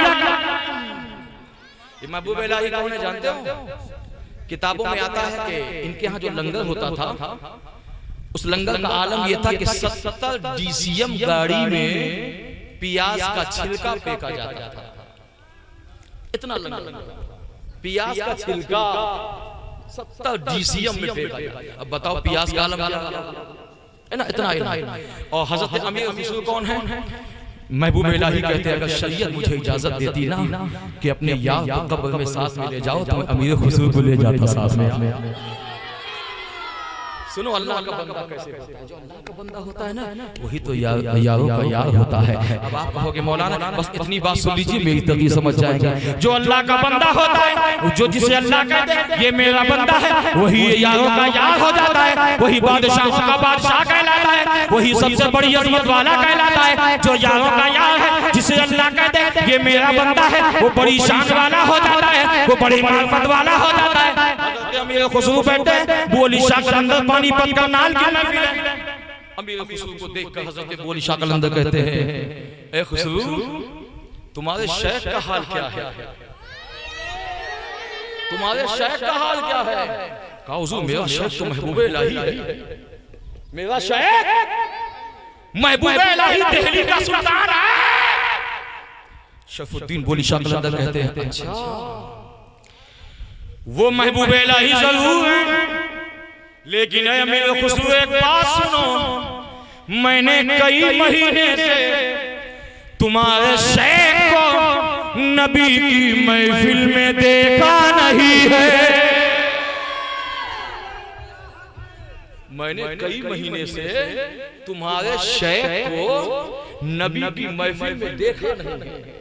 ये महबूब इलाही कौन है जानते हो? किताबों में आता है कि इनके यहाँ जो लंगर होता था उस लंगर का आलम यह था कि 70 DCM गाड़ी में प्याज का छिलका फेंका जाता था। इतना लंगर, प्याज का छिलका 70 DCM में फेंका जाता। अब बताओ प्याज का आलम क्या है ना, इतना। और हजरत अमीर खुशबू कौन है? महबूब इलाही कहते हैं अगर शरीयत मुझे इजाजत देती ना कि अपने यार को कब्र में साथ में ले जाओ तो मैं अमीर खुशबू को ले जाता साथ में। सुनो, अल्लाह का बंदा कैसे होता है? जो अल्लाह का बंदा होता है ना वही तो यारों का यार होता है। अब आप कहोगे मौलाना बस इतनी बात सुन लीजिए, मेरी तभी समझ जाएगा। जो अल्लाह का बंदा होता है, जो जिसे अल्लाह कहते हैं ये मेरा बंदा है, वही यारों का यार हो जाता है, वही बादशाहों का बादशाह कहलाता है, वही सबसे बड़ी अजमत वाला कहलाता है। जो यारों का यार है, जिसे अल्लाह कहते हैं ये मेरा बंदा है, वो बड़ी शान वाला हो जाता है, वो बड़ी मार्फत वाला हो जाता है। अमीर खुशबू बैठे बोली शाह कलंदर पानीपत का नाल की महफिल है। अमीर खुशबू को देखकर हजरत बोली शाह कलंदर कहते हैं, ए खुशबू तुम्हारे शेख का हाल क्या है? तुम्हारे शेख का हाल क्या है? कहा हुजूर मेरा शेख तो महबूब इलाही है। मेरा शेख महबूब इलाही दिल्ली का सुल्तान है। शरफुद्दीन बोली शाह कलंदर कहते हैं, अच्छा वो महबूब इलाही जरूर है, लेकिन अमीर खुशबू एक बात सुनो, मैंने कई महीने से तुम्हारे शेख को नबी की महफिल में देखा नहीं है। मैंने कई महीने से तुम्हारे शेख को नबी की महफिल में देखा नहीं है।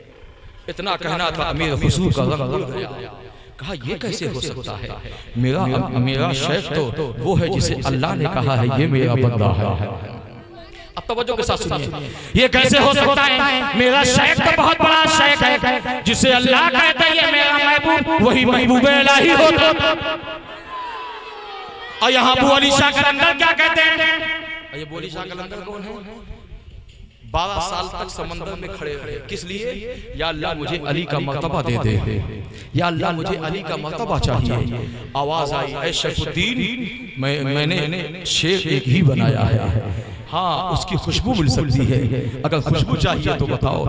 इतना कहना था, अमीर खुशबू का रंग उड़ गया। कहा ये कैसे हो सकता है? मेरा शेख तो वो है जिसे अल्लाह ने कहा है ये मेरा बंदा है। अब तवज्जो के साथ सुनिए, ये कैसे हो सकता है? मेरा शेख तो बहुत बड़ा शेख है, जिसे अल्लाह कहता है ये मेरा महबूब, वही महबूब इलाही होता। और यहाँ अबू अली शाह कलंदर क्या कहते हैं? ये बोली शाह कलंदर कौन है? 12 साल तक समंदर में खड़े रहे, किस लिए? या अल्लाह मुझे अली का मर्तबा दे दे, या अल्लाह मुझे अली का मर्तबा चाहिए। आवाज आई, ऐ शरफुद्दीन मैंने शेख एक ही बनाया है, हाँ उसकी खुशबू मिल सकती है, अगर खुशबू चाहिए तो बताओ।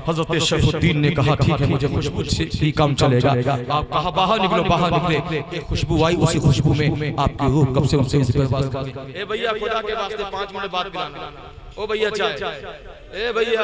हजरत शरफुद्दीन ने कहा ठीक है मुझे खुशबू से ही काम चलेगा। आप कहा बाहर निकलो, बाहर निकले, एक खुशबू आई, उसी खुशबू में आपकी रूह कब से उनसे बात कर। ए भैया खुदा के वास्ते 5 मिनट बाद पिलाना। ओ भैया चाय, ए भैया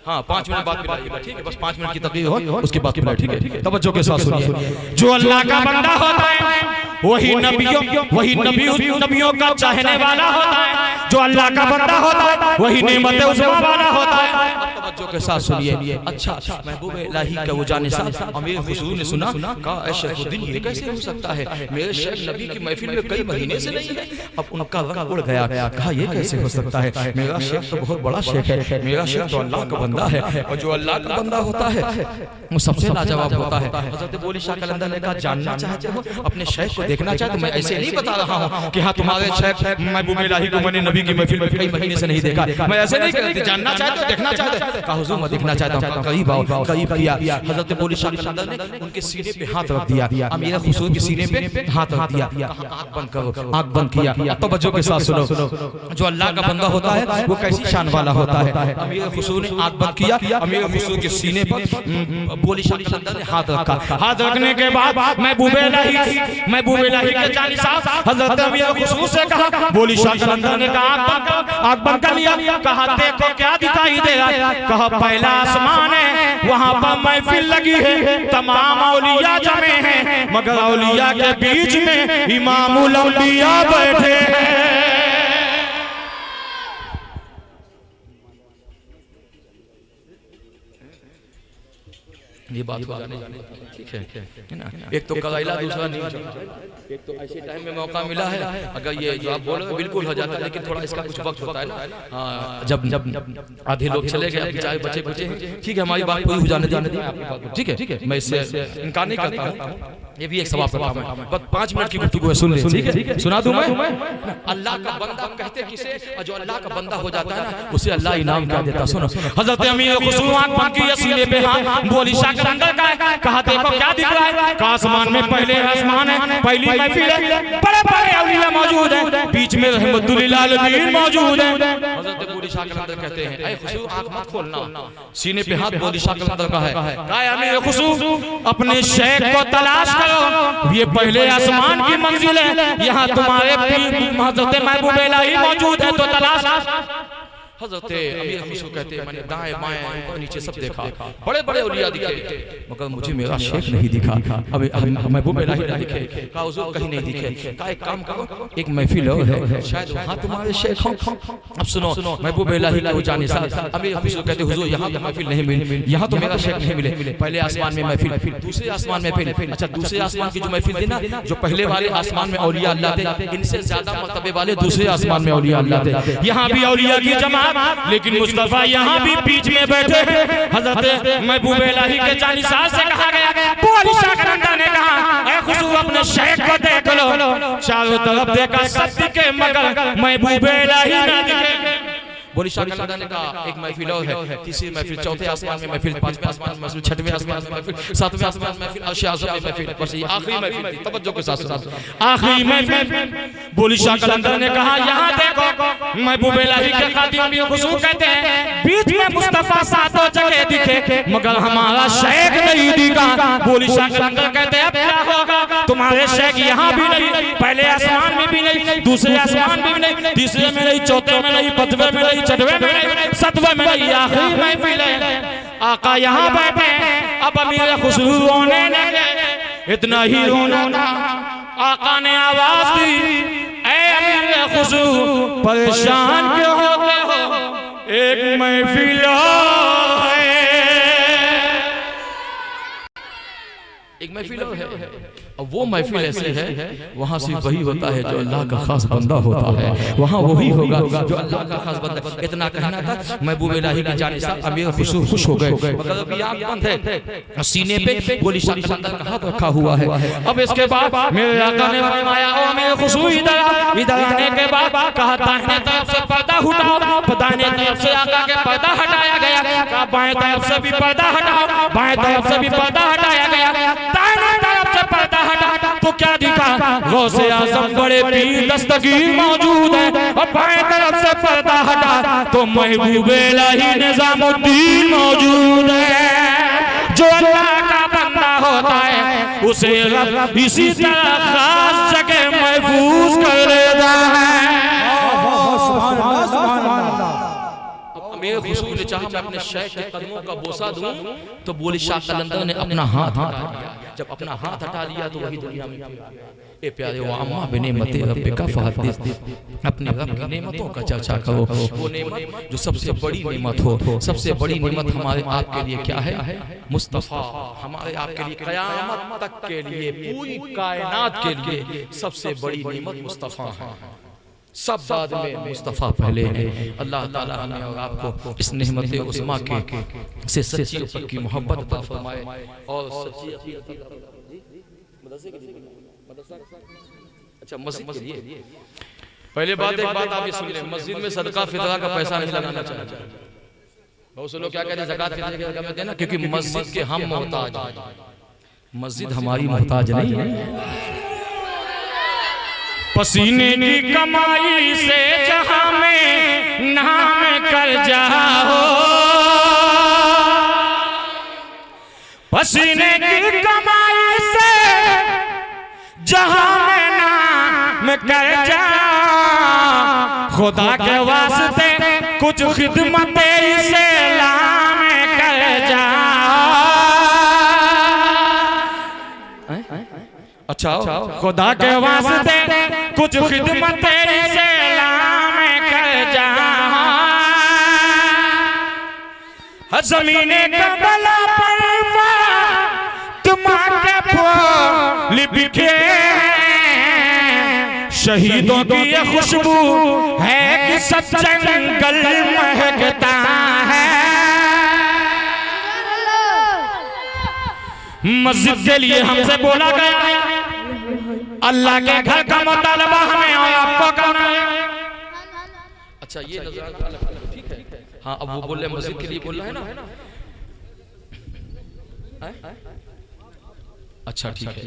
हाँ 5 मिनट बाद पिलाइएगा, ठीक है? बस 5 मिनट की तकलीफ हो उसके बाद पिलाइए, ठीक है? तवज्जो के साथ सुनिए, जो अल्लाह का बंदा होता है वही नबियों का चाहने वाला होता है। जो अल्लाह का बंदा होता है वही नेमत उज़्मा वाला होता है। तवज्जो के साथ सुनिए। अच्छा, महबूब इलाही का वो जानिसाब अमीर हुजूर ने सुना, कहा ऐ शरफुद्दीन ये कैसे हो सकता है, मेरे शेख नबी की महफिल में कई महीने से नहीं है। अब उनका रंग उड़ गया, कहा ये कैसे हो सकता है, मेरा शेख तो बहुत बड़ा शेख है, मेरा शेख तो अल्लाह का बंदा है, और जो अल्लाह का बंदा होता है वो सबसे लाजवाब होता है। हजरत बोली शाह कलंदर ने कहा जानना चाहते हो, अपने शेख को देखना चाहते हो, मैं ऐसे नहीं बता रहा हूँ कि हाँ तुम्हारे शेख महबूब इलाही को मैंने नबी की महफिल में कई महीने से नहीं देखा, मैं ऐसे नहीं कहते, जानना चाहते हो, देखना चाहते हो, कहा हुजूर मैं देखना चाहता हूँ, करीब आओ, करीब किया। हजरत बोली शाह कलंदर ने उनके सीने पे हाथ रख दिया, अमीर हुजूर के सीने पे हाथ रख दिया, आंख बंद करो, आंख बंद किया। तवज्जो के साथ सुनो, जो अल्लाह का बंदा होता है वो कैसी शान वाला होता है। अमीर हुजूर ने आंख बंद किया, अमीर हुजूर के सीने पर बोली शाह कलंदर ने हाथ रखा। हाथ रखने के बाद महबूब इलाही के जानिसाब हजरत अमीर हुजूर से कहा, बोली शाह कलंदर ने कहा आंख बंद कर लिया, कहा देखो क्या दिखाई दे रहा है, कहा पहला आसमान है, वहां पर महफिल लगी है, तमाम औलिया जमे हैं, मगर औलिया के बीच में इमामुल अंबिया बैठे हैं। ये बात हो जाने ठीक है ना, एक तो कलाइला दूसरा नहीं, एक तो ऐसे टाइम में मौका मिला है, अगर ये जो आप बोल रहे हो बिल्कुल हो जाता है, लेकिन थोड़ा इसका कुछ वक्त होता है ना, जब आधे लोग चले गए, चाहे बचे ठीक है, हमारी बात पूरी हो जाने दी, ठीक है, मैं इससे इनकार नहीं करता हूँ, ये भी एक सवाब का काम है, बस 5 मिनट की गुफ्तगू है, सुन ले, ठीक है, सुना दूं मैं। अल्लाह का बंदा कहते किसे, और जो अल्लाह का बंदा हो जाता है ना उसे अल्लाह इनाम क्या देता, सुनो। हजरत अमीर खुसरू आंख बंद की, सीने पे हाथ, बोली शाह कलंदर का, कहा देखो क्या दिख रहा है, कहा आसमान में पहले आसमान है, पहली महफिल है, बड़े बड़े औलिया मौजूद है, बीच में रहमतुल लिल आलमीन मौजूद है। हजरत बोली शाह कलंदर कहते हैं ऐ खुसरू आंख मत खोलना, सीने पे हाथ बोली शाह कलंदर का है, कहा अमीर खुसरू अपने शेख को तलाश करो, ये पहले आसमान की मंजिल है, यहाँ तुम्हारे हजरत महबूब इलाही मौजूद है, तो तलाश। हजरत अमीर खुसरू कहते हैं मैंने दाएं बाएं ऊपर नीचे सब देखा, बड़े बड़े औलिया दिखे, मगर मुझे मेरा शेख नहीं दिखा, अब महबूब इलाही नहीं दिखे, कहा हुजूर कहीं नहीं दिखे, कहा एक काम करो, एक महफिल और है, शायद वहां तुम्हारे शेख हो। अब सुनो, महबूब इलाही को जाने साथ अमीर खुसरू कहते हुजूर यहाँ तो महफिल नहीं मिली, यहाँ तो मेरा शेख नहीं मिले, पहले आसमान में महफिल, दूसरे आसमान में महफिल, अच्छा दूसरे आसमान की जो महफिल थी ना, जो पहले वाले आसमान में औलिया अल्लाह थे, इनसे ज्यादा मर्तबे वाले दूसरे आसमान में औलिया अल्लाह थे, यहाँ भी औलिया की जमात, लेकिन मुस्तफा यहाँ भी बीच में बैठे हैं। हजरत महबूब इलाही के जानिसाब से कहा गया, बोली शाह कलंदर ने कहा ऐ खुसरू अपने शेख को देख लो, चारों तरफ देखा सब दिखे मगर महबूब इलाही ना दिखे। बोली शाह कलंदर ने कहा एक महफिल और है, तीसरी महफिल, चौथे आसमान में महफिल, पांचवें आसमान में महफिल, छठवें आसमान में महफिल, सातवें आसमान में महफिल, अर्श आज़म में महफिल, बस ये आखिरी महफिल थी। तवज्जो के साथ आखिरी महफिल। बोली शाह कलंदर ने कहा यहाँ देखो, महबूब इलाही के खादिम अमीर खुसरू कहते हैं बीच में मुस्तफा सातों जगह दिखे मगर हमारा शेख नहीं दिखा। बोली शाह कलंदर कहते हैं अब क्या होगा, तुम्हारे शेख यहाँ भी नहीं, पहले आसमान में भी नहीं, दूसरे आसमान में भी नहीं, तीसरे में नहीं, चौथे में नहीं, पांचवें में नहीं, छठवें में नहीं, सातवें में नहीं, आखिरी महफिल है। आका यहाँ बैठे, अब अमीर खुसरू रोने लगे, इतना ही रोना था, आका ने आवाज दी ऐ अमीर खुसरू परेशान क्यों होते हो, एक महफिल है, एक महफिल है। अब वो महफिल ऐसी है वहाँ सिर्फ वही होता है जो अल्लाह का खास बंदा होता है, वहाँ वही होगा जो अल्लाह का खास बंदा। इतना कहना था, महबूब इलाही की जानिब अमीर खुसरू खुश हो गए, मगर अभी आंख बंद है, सीने पे बोली शाह कलंदर का हाथ रखा हुआ है। अब इसके बाद मेरे आका ने फरमाया ओ अमीर खुसरू इधर आने के बाद कहा दाहिने तरफ से पर्दा हटाओ, दाहिने तरफ से आका के पर्दा हटाया गया, कहा बाएं तरफ से भी पर्दा हटाओ, बाएं तरफ से भी पर्दा हटाया गया, दाहिने तरफ से पर्दा हटा तो क्या दिखा, गौसे आज़म बड़े पीर दस्तगीर मौजूद है, और बाएं तरफ से पर्दा हटा तो महबूब इलाही निज़ामुद्दीन मौजूद है। जो अल्लाह का बंदा होता है उसे रब इसी तरह खास जगह महफूज कर देता है। अमीर खुसरू ने चाहा मैं अपने शेख के कदमों का बोसा दूं, तो बोली शाह कलंदर ने अपना हाथ हटा लिया। जब अपना हाथ हटा लिया तो वही दुनिया में ए प्यारे वो अम्मा बिनेमते रब्बिका फहदिस, अपने रब की नेमतों का चर्चा करो। वो नेमत जो सबसे बड़ी नेमत हो, सबसे बड़ी नेमत हमारे आपके लिए क्या है? मुस्तफ़ा। हमारे आपके लिए क़यामत तक के लिए, पूरी कायनात के लिए सबसे बड़ी नेमत मुस्तफ़ा है। सब बाद में, मुस्तफ़ा पहले है। अल्लाह ताला हमें और आपको इस नेमत उस्मा के से सच्ची पक्की मोहब्बत अता फरमाए और सच्ची अच्छा मस्जिद के लिए। पहले बात एक बात आप ये सुन लें, मस्जिद में सदका फितरा का पैसा नहीं लगाना चाहिए। बहुत से लोग क्या कहते हैं ज़कात फितरा की रकम देना, क्योंकि मस्जिद के हम मोहताज हैं, मस्जिद हमारी मोहताज नहीं है। पसीने की कमाई से जहां में नाम कर जाओ, पसीने की कमाई से जहां में नाम कर जाओ, खुदा के वास्ते कुछ खिदमत इस्लाम कर जाओ। अच्छा खुदा के वास्ते कुछ खिदमत इस्लाम कर जाओ। ज़मीने कर्बला पर तुम्हारे फूल बिखे, शहीदों की ये खुशबू है कि सब जंगल महकता है। मस्जिद के लिए हमसे बोला गया, अल्लाह के घर का मुतालबा हमें और आपको करना है। अच्छा ये ठीक है। हाँ अब वो बोल रहे मस्जिद के लिए बोल रहा है ना। अच्छा ठीक है,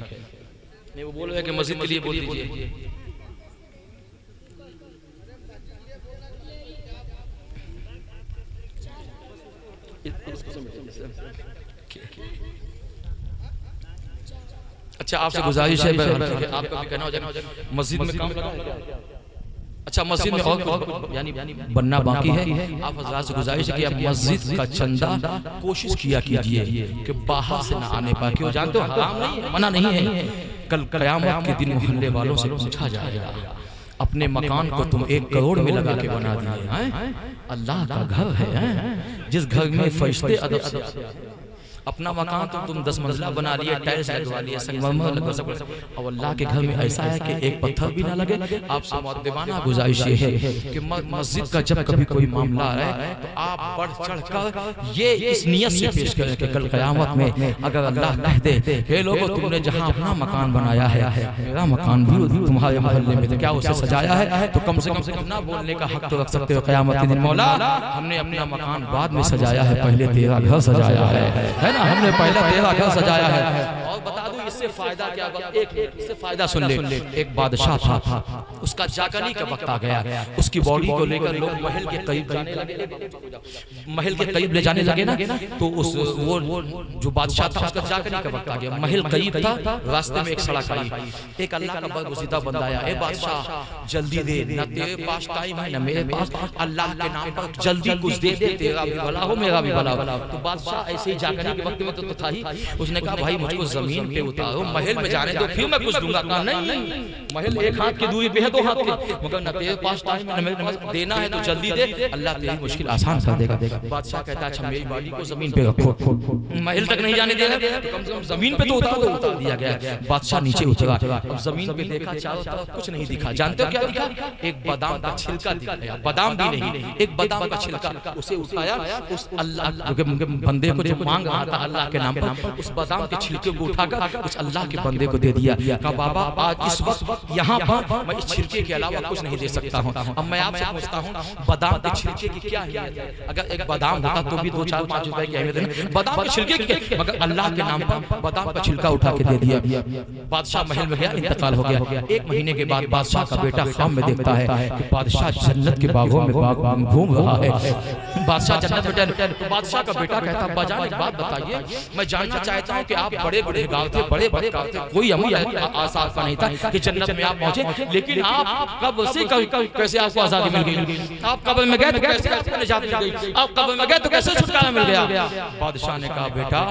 नहीं वो बोल रहे हैं कि मस्जिद के लिए बोल दीजिए। अच्छा आपसे गुजारिश है, आपका भी कहना हो जाए मस्जिद में काम करना। अच्छा मस्जिद में और यानी बनना बाकी है। आप हज़रात से गुजारिश है कि आप मस्जिद का चंदा कोशिश किया कीजिए कि बाहर से ना आने पाए, क्यों जानते हो हराम नहीं है, मना नहीं है। कल क़यामत के दिन मोहल्ले वालों से पूछा जाएगा, अपने मकान को तुम 1 करोड़ में लगा के बना दिए हैं, अल्लाह का घर है जिस घर में फरिश्ते अदब से, अपना मकान तो तुम 10 मंजिला बना लिए, टाइल्स लगवा लिए, संगमरमर लगा सब, और अल्लाह के घर में ऐसा है कि एक पत्थर भी ना लगे। आपसे मुअद्दिबाना गुजारिश ये है कि मस्जिद का जब कभी कोई मामला आ रहा है तो आप बढ़ चढ़कर ये इस नियत से पेश करें कि कल क़यामत में अगर अल्लाह कह दे हे लोगों तुमने जहाँ अपना मकान बनाया है मेरा मकान भी तुम्हारे मोहल्ले में, तो क्या उसे सजाया है? तो कम से कम ना बोलने का हक तो रख सकते हो क़यामत के दिन, मौला हमने अपना मकान बाद में सजाया है, पहले तेरा घर सजाया है ना, हमने पहला तेरा घर सजाया है। और बता दूं इससे फायदा क्या, एक इससे फायदा सुन ले। एक बादशाह था, उसका जागने का वक्त आ गया, उसकी बॉडी को लेकर लोग महल के करीब जाने लगे, महल के करीब ले जाने लगे ना, तो उस वो जो बादशाह था उसका जागने का वक्त आ गया, महल करीब था, रास्ते में एक सड़क आई, एक अल्लाह का बरगुज़ीदा बंदा आया, ए बादशाह जल्दी दे, न तेरे पास टाइम है न मेरे पास, अल्लाह के नाम पर जल्दी कुछ दे दे, तेरा भी भला हो मेरा भी भला हो। तो बादशाह ऐसे ही जागने के वक्त में तो था ही, उसने कहा भाई मुझको जमीन पे उतारो, महल में जाने दो फिर मैं कुछ दूंगा। कहा नहीं, महल 1 हाथ की दूरी पे है, 2 हाथ की, मगर न तेरे पास टाइम है न मेरे पास, देना है तो जल्दी दे, अल्लाह तेरी मुश्किल आसान कर देगा। बादशाह कहता अच्छा मेरी बॉडी को जमीन पे रखो, महल तक नहीं जाने देगा तो कम से कम जमीन पे तो उतार दिया गया। बादशाह नीचे उतरा, अब जमीन पे देखा चारों तरफ कुछ नहीं दिखा, जानते हो क्या दिखा? एक बादाम का छिलका दिखाया, बादाम भी नहीं, एक बादाम का छिलका, उसे उठाया, उस अल्लाह के बंदे को जो मांग रहा था अल्लाह के नाम पर, उस बादाम के छिलके को उठाकर उस अल्लाह के बंदे को दे दिया। कहा बाबा आज इस वक्त यहाँ पर मैं इस छिलके के अलावा कुछ नहीं दे सकता हूँ, अब मैं आपसे पूछता हूँ बादाम के छिलके की क्या अहमियत है? अगर एक बादाम होता तो भी 2, 4, 5 रुपए की अहमियत है, बादाम के छिलके की, मगर अल्लाह के नाम पर बादाम का छिलका उठा के दे दिया। बादशाह महल में गया, इंतकाल हो गया। 1 महीने के बाद बादशाह का बेटा ख्वाब में देखता है कि बादशाह जन्नत के बागों में घूम रहा है, बादशाह जन्नत में ठहरे। तो बादशाह का बेटा कहता बाजान एक बात बताइए, मैं जानना चाहता हूँ कि आप बड़े बड़े गाँव थे, बड़े बड़े गाँव थे, कोई अमल आसार का नहीं था कि जन्नत में आप पहुंचे, लेकिन आप कब से कैसे आपको आजादी मिल गई? आप कब्र में गए तो कैसे आपको निजात मिल गई? आप कब्र में गए तो कैसे छुटकारा मिल गया? बादशाह ने कहा बेटा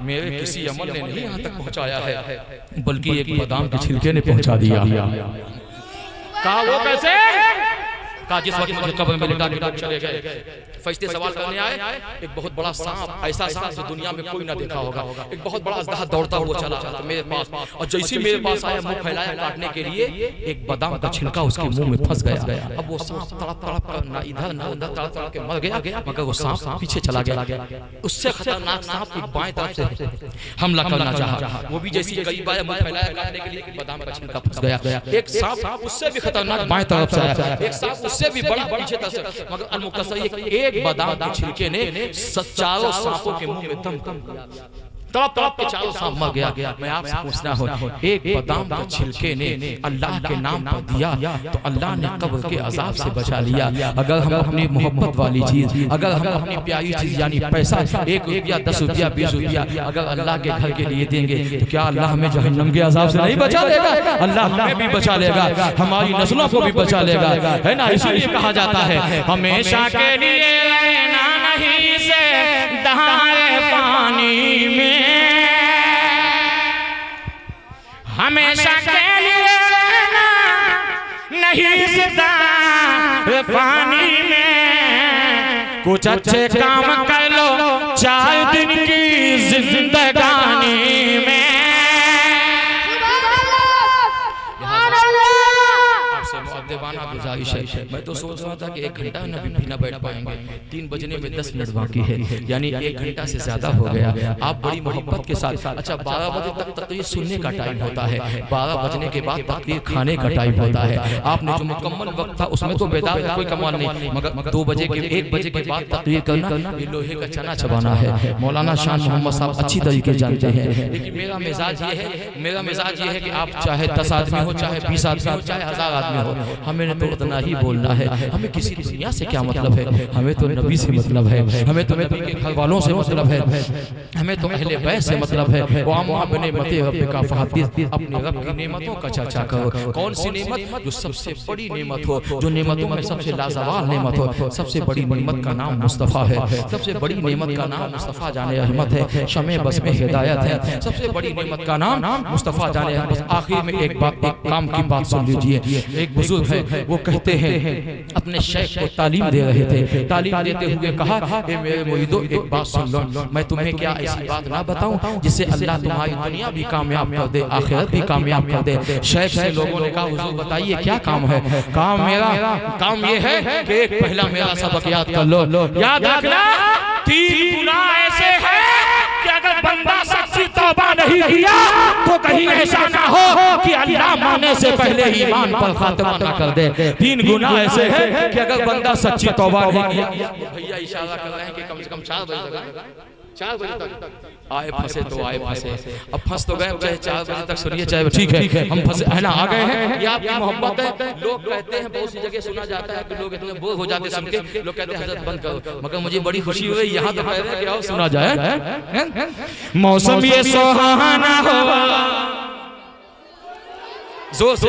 मेरे किसी अमल ने नहीं यहाँ तक पहुँचाया है, बल्कि एक बादाम के छिलके ने पहुँचा दिया। कहा वो कैसे? कहा जिस वक्त मुझे कब्र में लिटा के लोग चले गए, फरिश्ते सवाल करने आए, एक बहुत बड़ा सांप, ऐसा सांप जो दुनिया में कोई ना देखा होगा, एक बहुत बड़ा अजदहा दौड़ता हुआ चला मेरे पास, और जैसे मेरे पास आया मुंह फैलाया काटने के लिए, एक बादाम का छिलका उसके मुंह में फंस गया। अब वो सांप तड़प तड़प कर ना इधर ना उधर तड़प तड़प के मर गया, मगर वो सांप पीछे चला गया। उससे खतरनाक सांप एक बाएं तरफ से हमला करना चाहा, वो भी जैसे कई बार मुंह फैलाया काटने के लिए बादाम का छिलका फंस गया। एक सांप उससे भी खतरनाक बाएं तरफ से आया, एक सांप उससे भी बड़ा पीछे तरफ से, मगर अल-मुक्तसर एक बादाम के छिलके ने चारों सांपों के मुंह में दम दिया, तड़प तड़प के चारों सांप मर गया। मैं आपसे पूछना हो, एक बादाम का छिलके ने अल्लाह के नाम पर दिया तो अल्लाह ने कब्र के अजाब से बचा लिया। अगर हम अपनी मोहब्बत वाली चीज, अगर हम अपनी प्यारी चीज यानी पैसा, 1 रुपया 10 रुपया 20 रुपया अगर अल्लाह के घर के लिए देंगे तो क्या अल्लाह हमें जहन्नम के अजाब से नहीं बचा लेगा? अल्लाह हमें भी बचा लेगा, हमारी नस्लों को भी बचा लेगा, है ना? इसीलिए कहा जाता है हमेशा के लिए रहना नहीं से दहाए पानी में, हमेशा के लिए रहना नहीं से दहाए पानी में, कुछ अच्छे काम कर लो 4 दिन की जिंदगानी में। देवाना गुजारिश है, मैं तो सोच रहा था कि 1 घंटा भी न बैठ पाएंगे, 3 बजने में 10 मिनट बाकी है, यानी 1 घंटा से ज्यादा हो गया। आप बड़ी मोहब्बत के साथ, अच्छा 12 बजे तक तकरीर सुनने का टाइम होता है, 12 बजने के बाद तकरीर खाने का टाइम होता है। आपने जो मुकम्मल वक्त था उसमें तो बेदार है, कोई कमाल नहीं, मगर 2 बजे के 1 बजे के बाद तकरीर करना ये लोहे का चना चबाना है। मौलाना शान मोहम्मद साहब अच्छी तरीके जानते हैं, लेकिन मेरा मिजाज ये है कि आप चाहे 10 आदमी हो, चाहे 20 आदमी हो, चाहे 1000 आदमी हो, हमें तो उतना ही बोलना है। हमें किसी दुनिया से क्या मतलब है, हमें तो नबी से मतलब है, हमें तो नबी के घर वालों से मतलब है, हमें तो अहले बैत से मतलब है। वामा बने मते रब का फहादिस, अपने रब की नेमतों का चर्चा करो। कौन सी नेमत? जो सबसे बड़ी नेमत हो, जो नेमतों में सबसे लाजवाब नेमत हो। सबसे बड़ी नेमत का नाम मुस्तफ़ा है, सबसे बड़ी नेमत का नाम मुस्तफ़ा जाने रहमत है, शमे बस में हिदायत है। सबसे बड़ी नेमत का नाम मुस्तफ़ा जाने रहमत। आखिर में एक काम की बात सुन लीजिए। एक बुजुर्ग है, वो कहते हैं अपने शेख को तालीम दे रहे थे, तालीम देते हुए कहा ए मेरे मुरीदो एक बात सुन लो, मैं तुम्हें क्या ऐसी बात ना बताऊं जिससे अल्लाह तुम्हारी दुनिया भी कामयाब कर दे, आखिरत भी कामयाब कर दे। शेख से लोगों ने कहा हुजूर बताइए क्या काम है? काम ये है कि एक पहला मेरा सबक याद कर लो, याद रखना 3 गुनाह ऐसे हैं कि अगर बंदा सच्ची तौबा नहीं किया तो कहीं ऐसा ना हो कि अल्लाह मानने से पहले ही ईमान पर खात्मा ना कर दे। 3 गुनाह ऐसे हैं कि अगर बंदा सच्ची तौबा नहीं किया। भैया इशारा कर रहे हैं कि कम से कम 4 बजे तक, 4 बजे तक आए फंसे तो आए फंसे, अब फंस तो गए, 4 बजे तक सुनिए चाहे ठीक है, हम फंसे है ना, आ गए हैं, ये आपकी मोहब्बत है। लोग कहते हैं, बहुत सी जगह सुना जाता है कि लोग इतने बोर हो जाते सुन के, लोग कहते हैं हजरत बंद करो, मगर मुझे बड़ी खुशी हुई यहाँ तो कह रहे हैं कि आओ सुना जाए। मौसम ये सुहाना हो, जोर से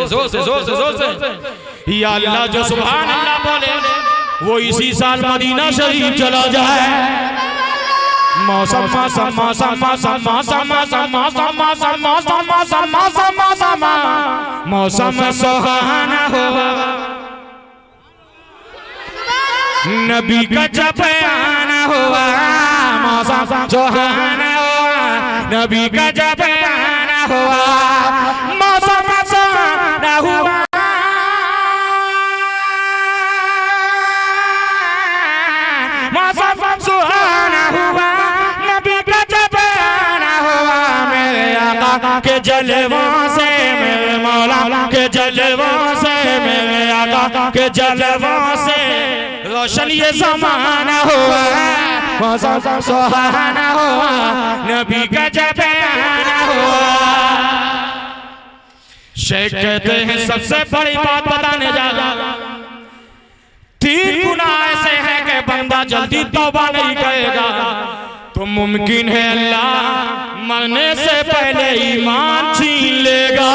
या अल्लाह जो सुभान अल्लाह बोले वो इसी साल मदीना शरीफ चला जाए। मौसम सुहाना हो, नबी का जब आना हुआ, मौसम सुहाना हुआ, नबी का जब आना हुआ, मौसम सुहाना हुआ, मौसम सुहाना हुआ, नबी का जब आना हुआ। मेरे आका के जलवों से, मेरे मौला के जलवों से, मेरे आका के जलवों से रोशन ये ज़माना हुआ, मौसम सुहाना हुआ, नबी का जब आना हुआ। शेख कहते हैं सबसे बड़ी बात बताने जा रहा, 3 गुनाह ऐसे हैं कि बंदा जल्दी तौबा नहीं करेगा तो मुमकिन है अल्लाह मरने से पहले ईमान छीन लेगा।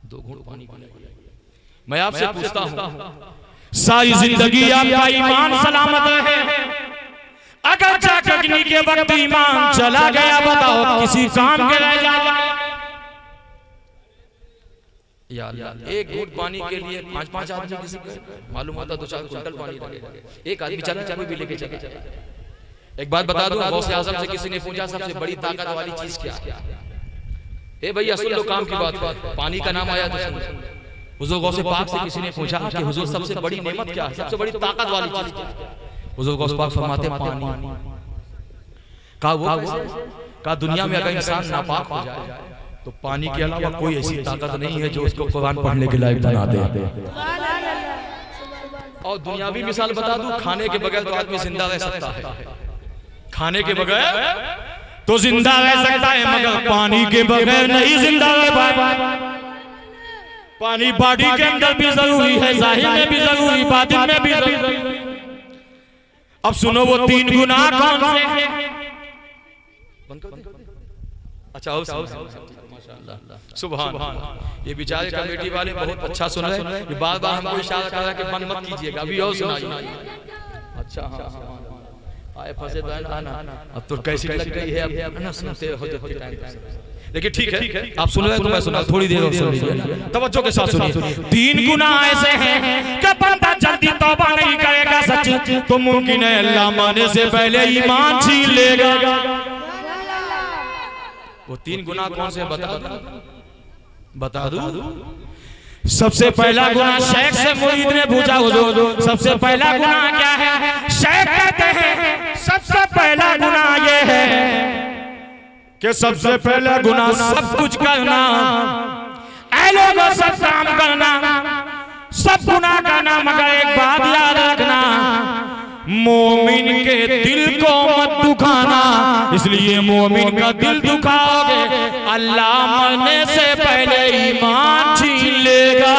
दो घूंट पानी पीने को। मैं आपसे पूछता हूं, सारी जिंदगी आपका ईमान सलामत रहे, अगर जागने के वक्त ईमान चला गया बताओ किसी काम के रह जाएगा? या अल्लाह, एक घूंट पानी के लिए 5-5 आदमी किसी को मालूम होता 2-4 क्विंटल पानी लगेगा। एक आदमी चला चाबी भी लेके चले। एक बात बता दूं, गौसे आजम से किसी ने पूछा सबसे बड़ी ताकत वाली चीज क्या है? ए भैया सुन लो, काम की बात, पानी का नाम आया तो सुन। हुजूर गौसे पाक से किसी ने पूछा कि हुजूर सबसे बड़ी नेमत क्या है, सबसे बड़ी ताकत वाली चीज क्या है? हुजूर गौसे पाक फरमाते पानी। कहा दुनिया में अगर इंसान नापाक हो जाए तो पानी के अलावा कोई ऐसी ताकत नहीं है जो उसको कुरान पढ़ने के लायक बना दे। और दुनियावी मिसाल बता दूं, खाने के बगैर तो आदमी जिंदा रह सकता है, खाने के बगैर तो जिंदा रह सकता है मगर पानी के बगैर नहीं जिंदा रह पाए। पानी बॉडी के अंदर भी जरूरी है, जाहिर में भी जरूरी, बातिन में भी जरूरी। अब सुनो वो 3 गुनाह कौन से हैं? अच्छा सुभान अल्लाह, ये बेचारे कमेटी वाले बहुत अच्छा सुन रहे हैं, ये बार बार हमको इशारा कर रहा है कि बंद मत कीजिएगा, अभी और सुनाइए। अच्छा आए फंसे अब तो कैसी लग गई है, अब ना सुनते हो जब टाइम। देखिए ठीक है, आप सुन रहे हैं तो मैं सुना, थोड़ी देर और सुन लीजिए, तवज्जो के साथ सुनिए। 3 गुनाह ऐसे हैं कि बंदा जल्दी तौबा नहीं करेगा सच तो मुमकिन है अल्लाह माने से पहले ईमान छीन लेगा। वो 3 गुनाह कौन से बता दूं? सबसे पहला गुनाह शेख से मुरीद ने पूछा, हुजूर सबसे पहला गुनाह क्या है? शेख कहते हैं सबसे पहला गुनाह ये है कि सबसे पहला गुनाह सब कुछ करना, ऐ लोगों सब काम करना, सब गुनाह करना, मगर एक बात याद रखना, मोमिन के दिल को मत दुखाना। इसलिए मोमिन का दिल दुखाओगे अल्लाह मरने से पहले ईमान छीन लेगा।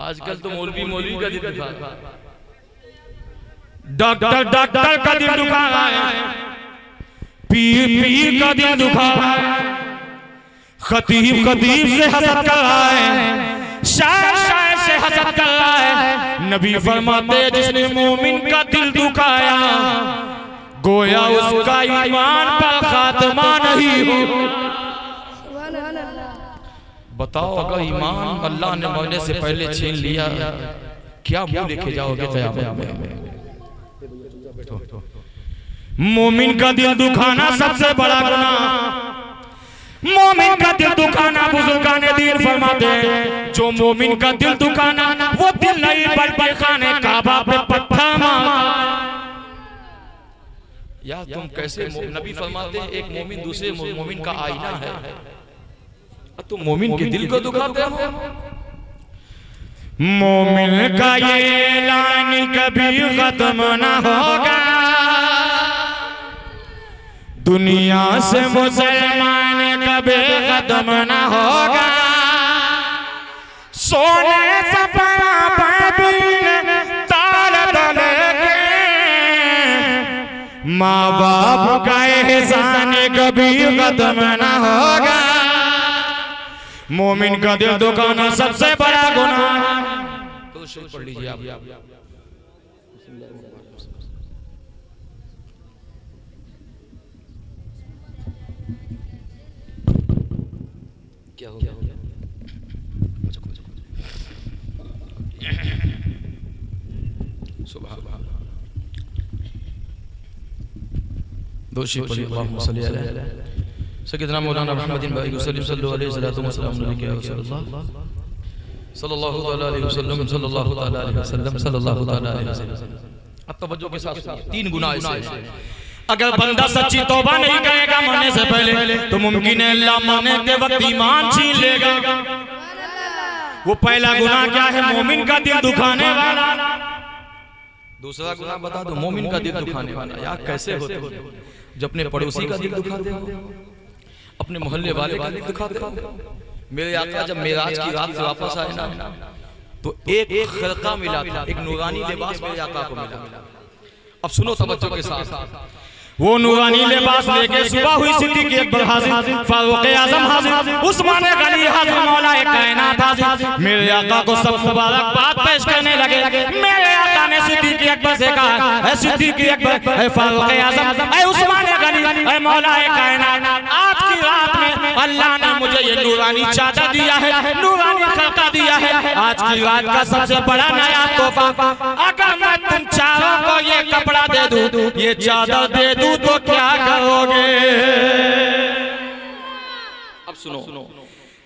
आजकल तो मौलवी का दिल दुखा, डॉक्टर का दिल दुखा है, पीर का दिल दुखा है, खतीब से हसद कर रहा है, शायर से हसद कर रहा है। नबी फरमाते जिसने मोमिन का दिल दुखाया गोया उसका ईमान पर खात्मा नहीं हो। बताओ अगर ईमान अल्लाह ने मरने से पहले छीन लिया, क्या मुंह लेके जाओगे क़यामत में? मोमिन का दिल दुखाना सबसे बड़ा गुनाह, मोमिन का दिल दुखाना बुजुर्गाने दीन फरमाते हैं जो मोमिन का दिल दुखाना वो दिल नहीं बल्कि खाने काबा पे पत्थर मारता। यार तुम कैसे, नबी फरमाते हैं एक मोमिन दूसरे मोमिन का आईना है, तुम मोमिन के दिल को दुखाते हो। मोमिन का ये ऐलान कभी खत्म ना होगा, दुनिया से मुसलमान कभी खत्म ना होगा। सोने सपना ताल तले के माँ बाप का एहसान कभी खत्म ना होगा। मोमिन का दिल दुखाना सबसे बड़ा गुनाह। तो शुरू पढ़ लीजिए आप। क्या हो गया? सुभान अल्लाह। दोषी पढ़िए अल्लाहुम्मा सल्ली अलैहि सय्यदना मौलाना मुहम्मदिन व आलिहि सल्लल्लाहु अलैहि वसल्लम सल्लल्लाहु अलैहि वसल्लम सल्लल्लाहु अलैहि वसल्लम सल्लल्लाहु अलैहि वसल्लम। अब तवज्जो के साथ 3 गुनाह ऐसे, अगर बंदा सच्ची तौबा नहीं करेगा मरने से पहले तो मुमकिन है अल्लाह मरने के वक्त ईमान छीन लेगा। वो पहला गुनाह क्या है? मोमिन का दिल दुखाने वाला। दूसरा गुनाह बता दो, मोमिन का दिल दुखाने वाला। यार कैसे होते हो जो अपने पड़ोसी का दिल दुखाते हो, अपने मोहल्ले वाले का दिल दुखाते हो। मेरे आका जब मेराज की रात से वापस आए ना तो एक खिलका मिला था, एक नूरानी लिबास मेरे आका को मिला। अब सुनो तवज्जो के साथ, वो नूरानी लिबास लेके सुबह हुई सिद्दीक़ अकबर हाजिर, फारूक आज़म हाजिर, उस्मान गनी हाजिर, मौला कायनात हाजिर। मेरे आका को सब मुबारकबाद पेश करने लगे। मेरे आका ने सिद्दीक़ अकबर से कहा, ऐ सिद्दीक़ अकबर, ऐ फारूक आज़म, ऐ उस्मान गनी, ऐ मौला कायनात, आज की रात में अल्लाह ने मुझे ये नूरानी चादर दिया है, नूरानी खलका दिया है। आज की रात का सबसे बड़ा नया तोहफा, अगर मैं तुम चारों को ये कपड़ा दे दूं, ये चादर दे दूं तो क्या करोगे? अब सुनो,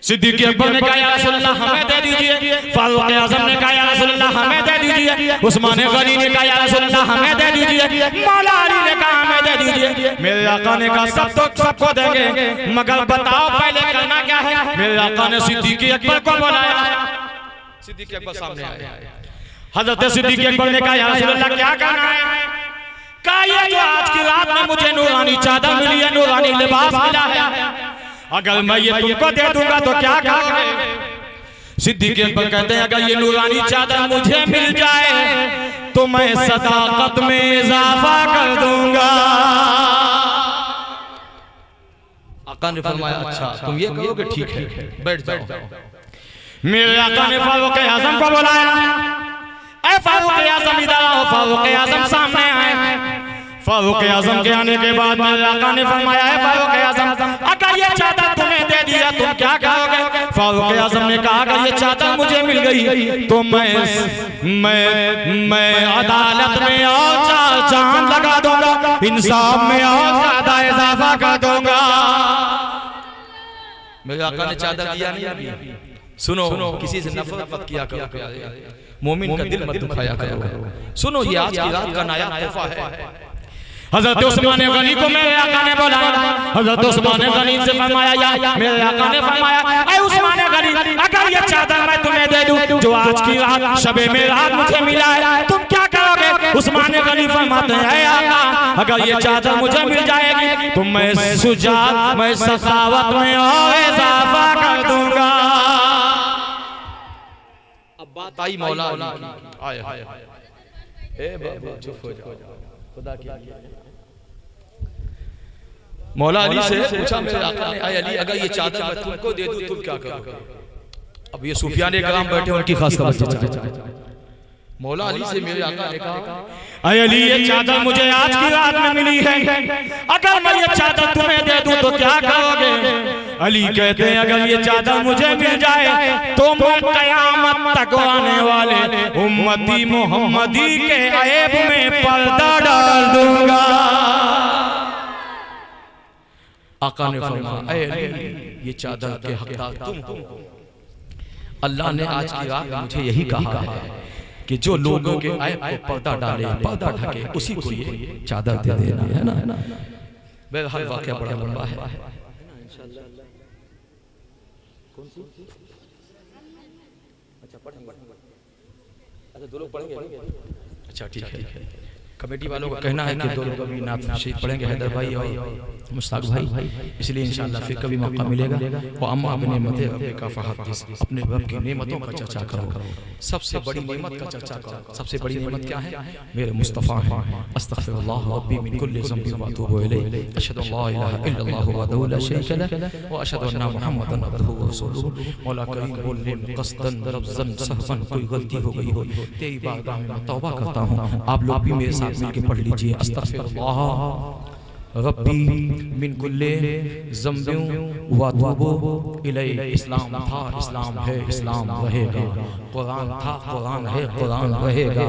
सिद्दीक़ अकबर ने कहा या रसूलल्लाह हमें दे दीजिए, फारूक आज़म ने कहा या रसूलल्लाह हमें दे दीजिए, उस्मान गनी ने कहा या रसूलल्लाह हमें दे दीजिए, मौला अली ने कहा हमें दे दीजिए। मेरे आका ने कहा सब तो सबको देंगे, मगर बताओ पहले करना क्या है? मेरे आका ने सिद्दीक़ अकबर को बुलाया। सिद्दीक़ अकबर सामने आए। हज़रत सिद्दीक़ अकबर ने कहा या रसूलल्लाह क्या करना है? कहा ये जो आज की रात में मुझे नूरानी चादर मिली है, नूरानी लिबास मिला है, अगर मैं ये तुमको दे दूंगा तो क्या करोगे? सिद्दीक़ अकबर कहते हैं अगर ये नूरानी चादर मुझे मिल जाए तो मैं सदाकत में इजाफा कर दूंगा। आका ने फरमाया अच्छा तुम ये कहोगे, ठीक है बैठ जाओ। मेरे आका ने फारूक आज़म को बुलाया। ऐ फारूक आज़म इधर आओ। फारूक आज़म सामने आए। फारूक आज़म के आने के बाद मेरे आका ने फरमाया है फारूक आज़म अगर ये चादर तुम्हें दे दिया तुम क्या कहोगे? फारूक आज़म ने कहा अगर ये चादर मुझे मिल गई तो मैं अदालत में और चार चांद लगा दूंगा, इंसाफ में और ज्यादा इजाफा कर दूंगा। मेरे आका ने चादर दिया नहीं। सुनो, किसी से नफरत मत किया करो प्यारे, मोमिन का दिल मत दुखाया करो। सुनो ये आज की रात का नया तोहफा है। हज़रत उस्मान गनी को मेरे आका ने बुलाया। हज़रत उस्मान गनी से फरमाया या मेरे आका ने फरमाया ऐ उस्मान गनी अगर ये चादर मैं तुम्हें दे दूं जो आज की रात शबे मेराज मुझे मिला है तुम क्या करोगे? उस्मान गनी फरमाते हैं ऐ आका अगर ये चादर मुझे मिल जाएगी तो मैं सुजात मैं सखावत में और इजाफा कर दूंगा। अब बात आई मौला आए ए बाबा चुप हो जाओ खुदा की। मौला अली से पूछा मेरे आका ने, अली अगर ये चादर मैं तुमको दे दूं तुम क्या करोगे? अब ये सूफियाने कराम बैठे उनकी खास तवज्जो चाहिए। मौला अली से मेरे आका ने कहा अली ये चादर मुझे आज की रात में मिली है, अगर मैं ये चादर तुम्हें दे दूं तो क्या करोगे? अली कहते हैं अगर ये चादर मुझे मिल जाए तो मैं कयामत तक आने वाले उम्मती मोहम्मदी के ऐब में पर्दा डाल दूंगा। आका ने फरमाया ऐ अली ये चादर के हकदार तुम हो। अल्लाह ने आज की रात में मुझे यही कहा है कि जो लोगों के ऐब को पर्दा डाले पर्दा ढके उसी को ये चादर दे देना है ना। बहरहाल वाकया बड़ा लंबा है। अच्छा दो लोग पढ़ेंगे। अच्छा ठीक है। कमेटी वालों का कहना है कि दो लोग अभी नात शरीफ पढ़ेंगे, हैदर भाई और मुश्ताक भाई, इसलिए इंशाअल्लाह फिर कभी मौका मिलेगा। और अम्मा अपने नेमत का फहरिस अपने रब की नेमतों का चर्चा करो, सबसे बड़ी नेमत का चर्चा करो। सबसे बड़ी नेमत क्या है? मेरे मुस्तफ़ा हैं। अस्तगफिरुल्लाह रब्बी मिन कुल्लि ज़ंबिन व अतूबु इलैहि, अशहदु अल्ला इलाहा इल्लल्लाहु वहदहु ला शरीका लहु व अशहदु अन्ना मुहम्मदन अब्दुहु व रसूलुहु। मौला करीम बोलने में कसदन लफ्ज़न सहवन कोई गलती हो गई हो तेरी बारगाह में तौबा करता हूँ। आप लोग भी मेरे साथ मिलकर पढ़ लीजिए अस्तगफिरुल्लाह रब्बी मिन कुल्ले ज़ंबिन व अतूबु इलैहि। इस्लाम था, इस्लाम है, इस्लाम रहेगा। कुरान था, कुरान है, कुरान रहेगा।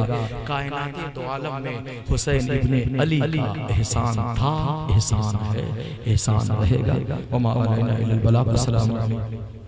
कायनात दो आलम में हुसैन इब्ने अली का एहसान था, एहसान है, एहसान रहेगा। व मा अलैना इल्लल बलाग। अस्सलामु अलैकुम।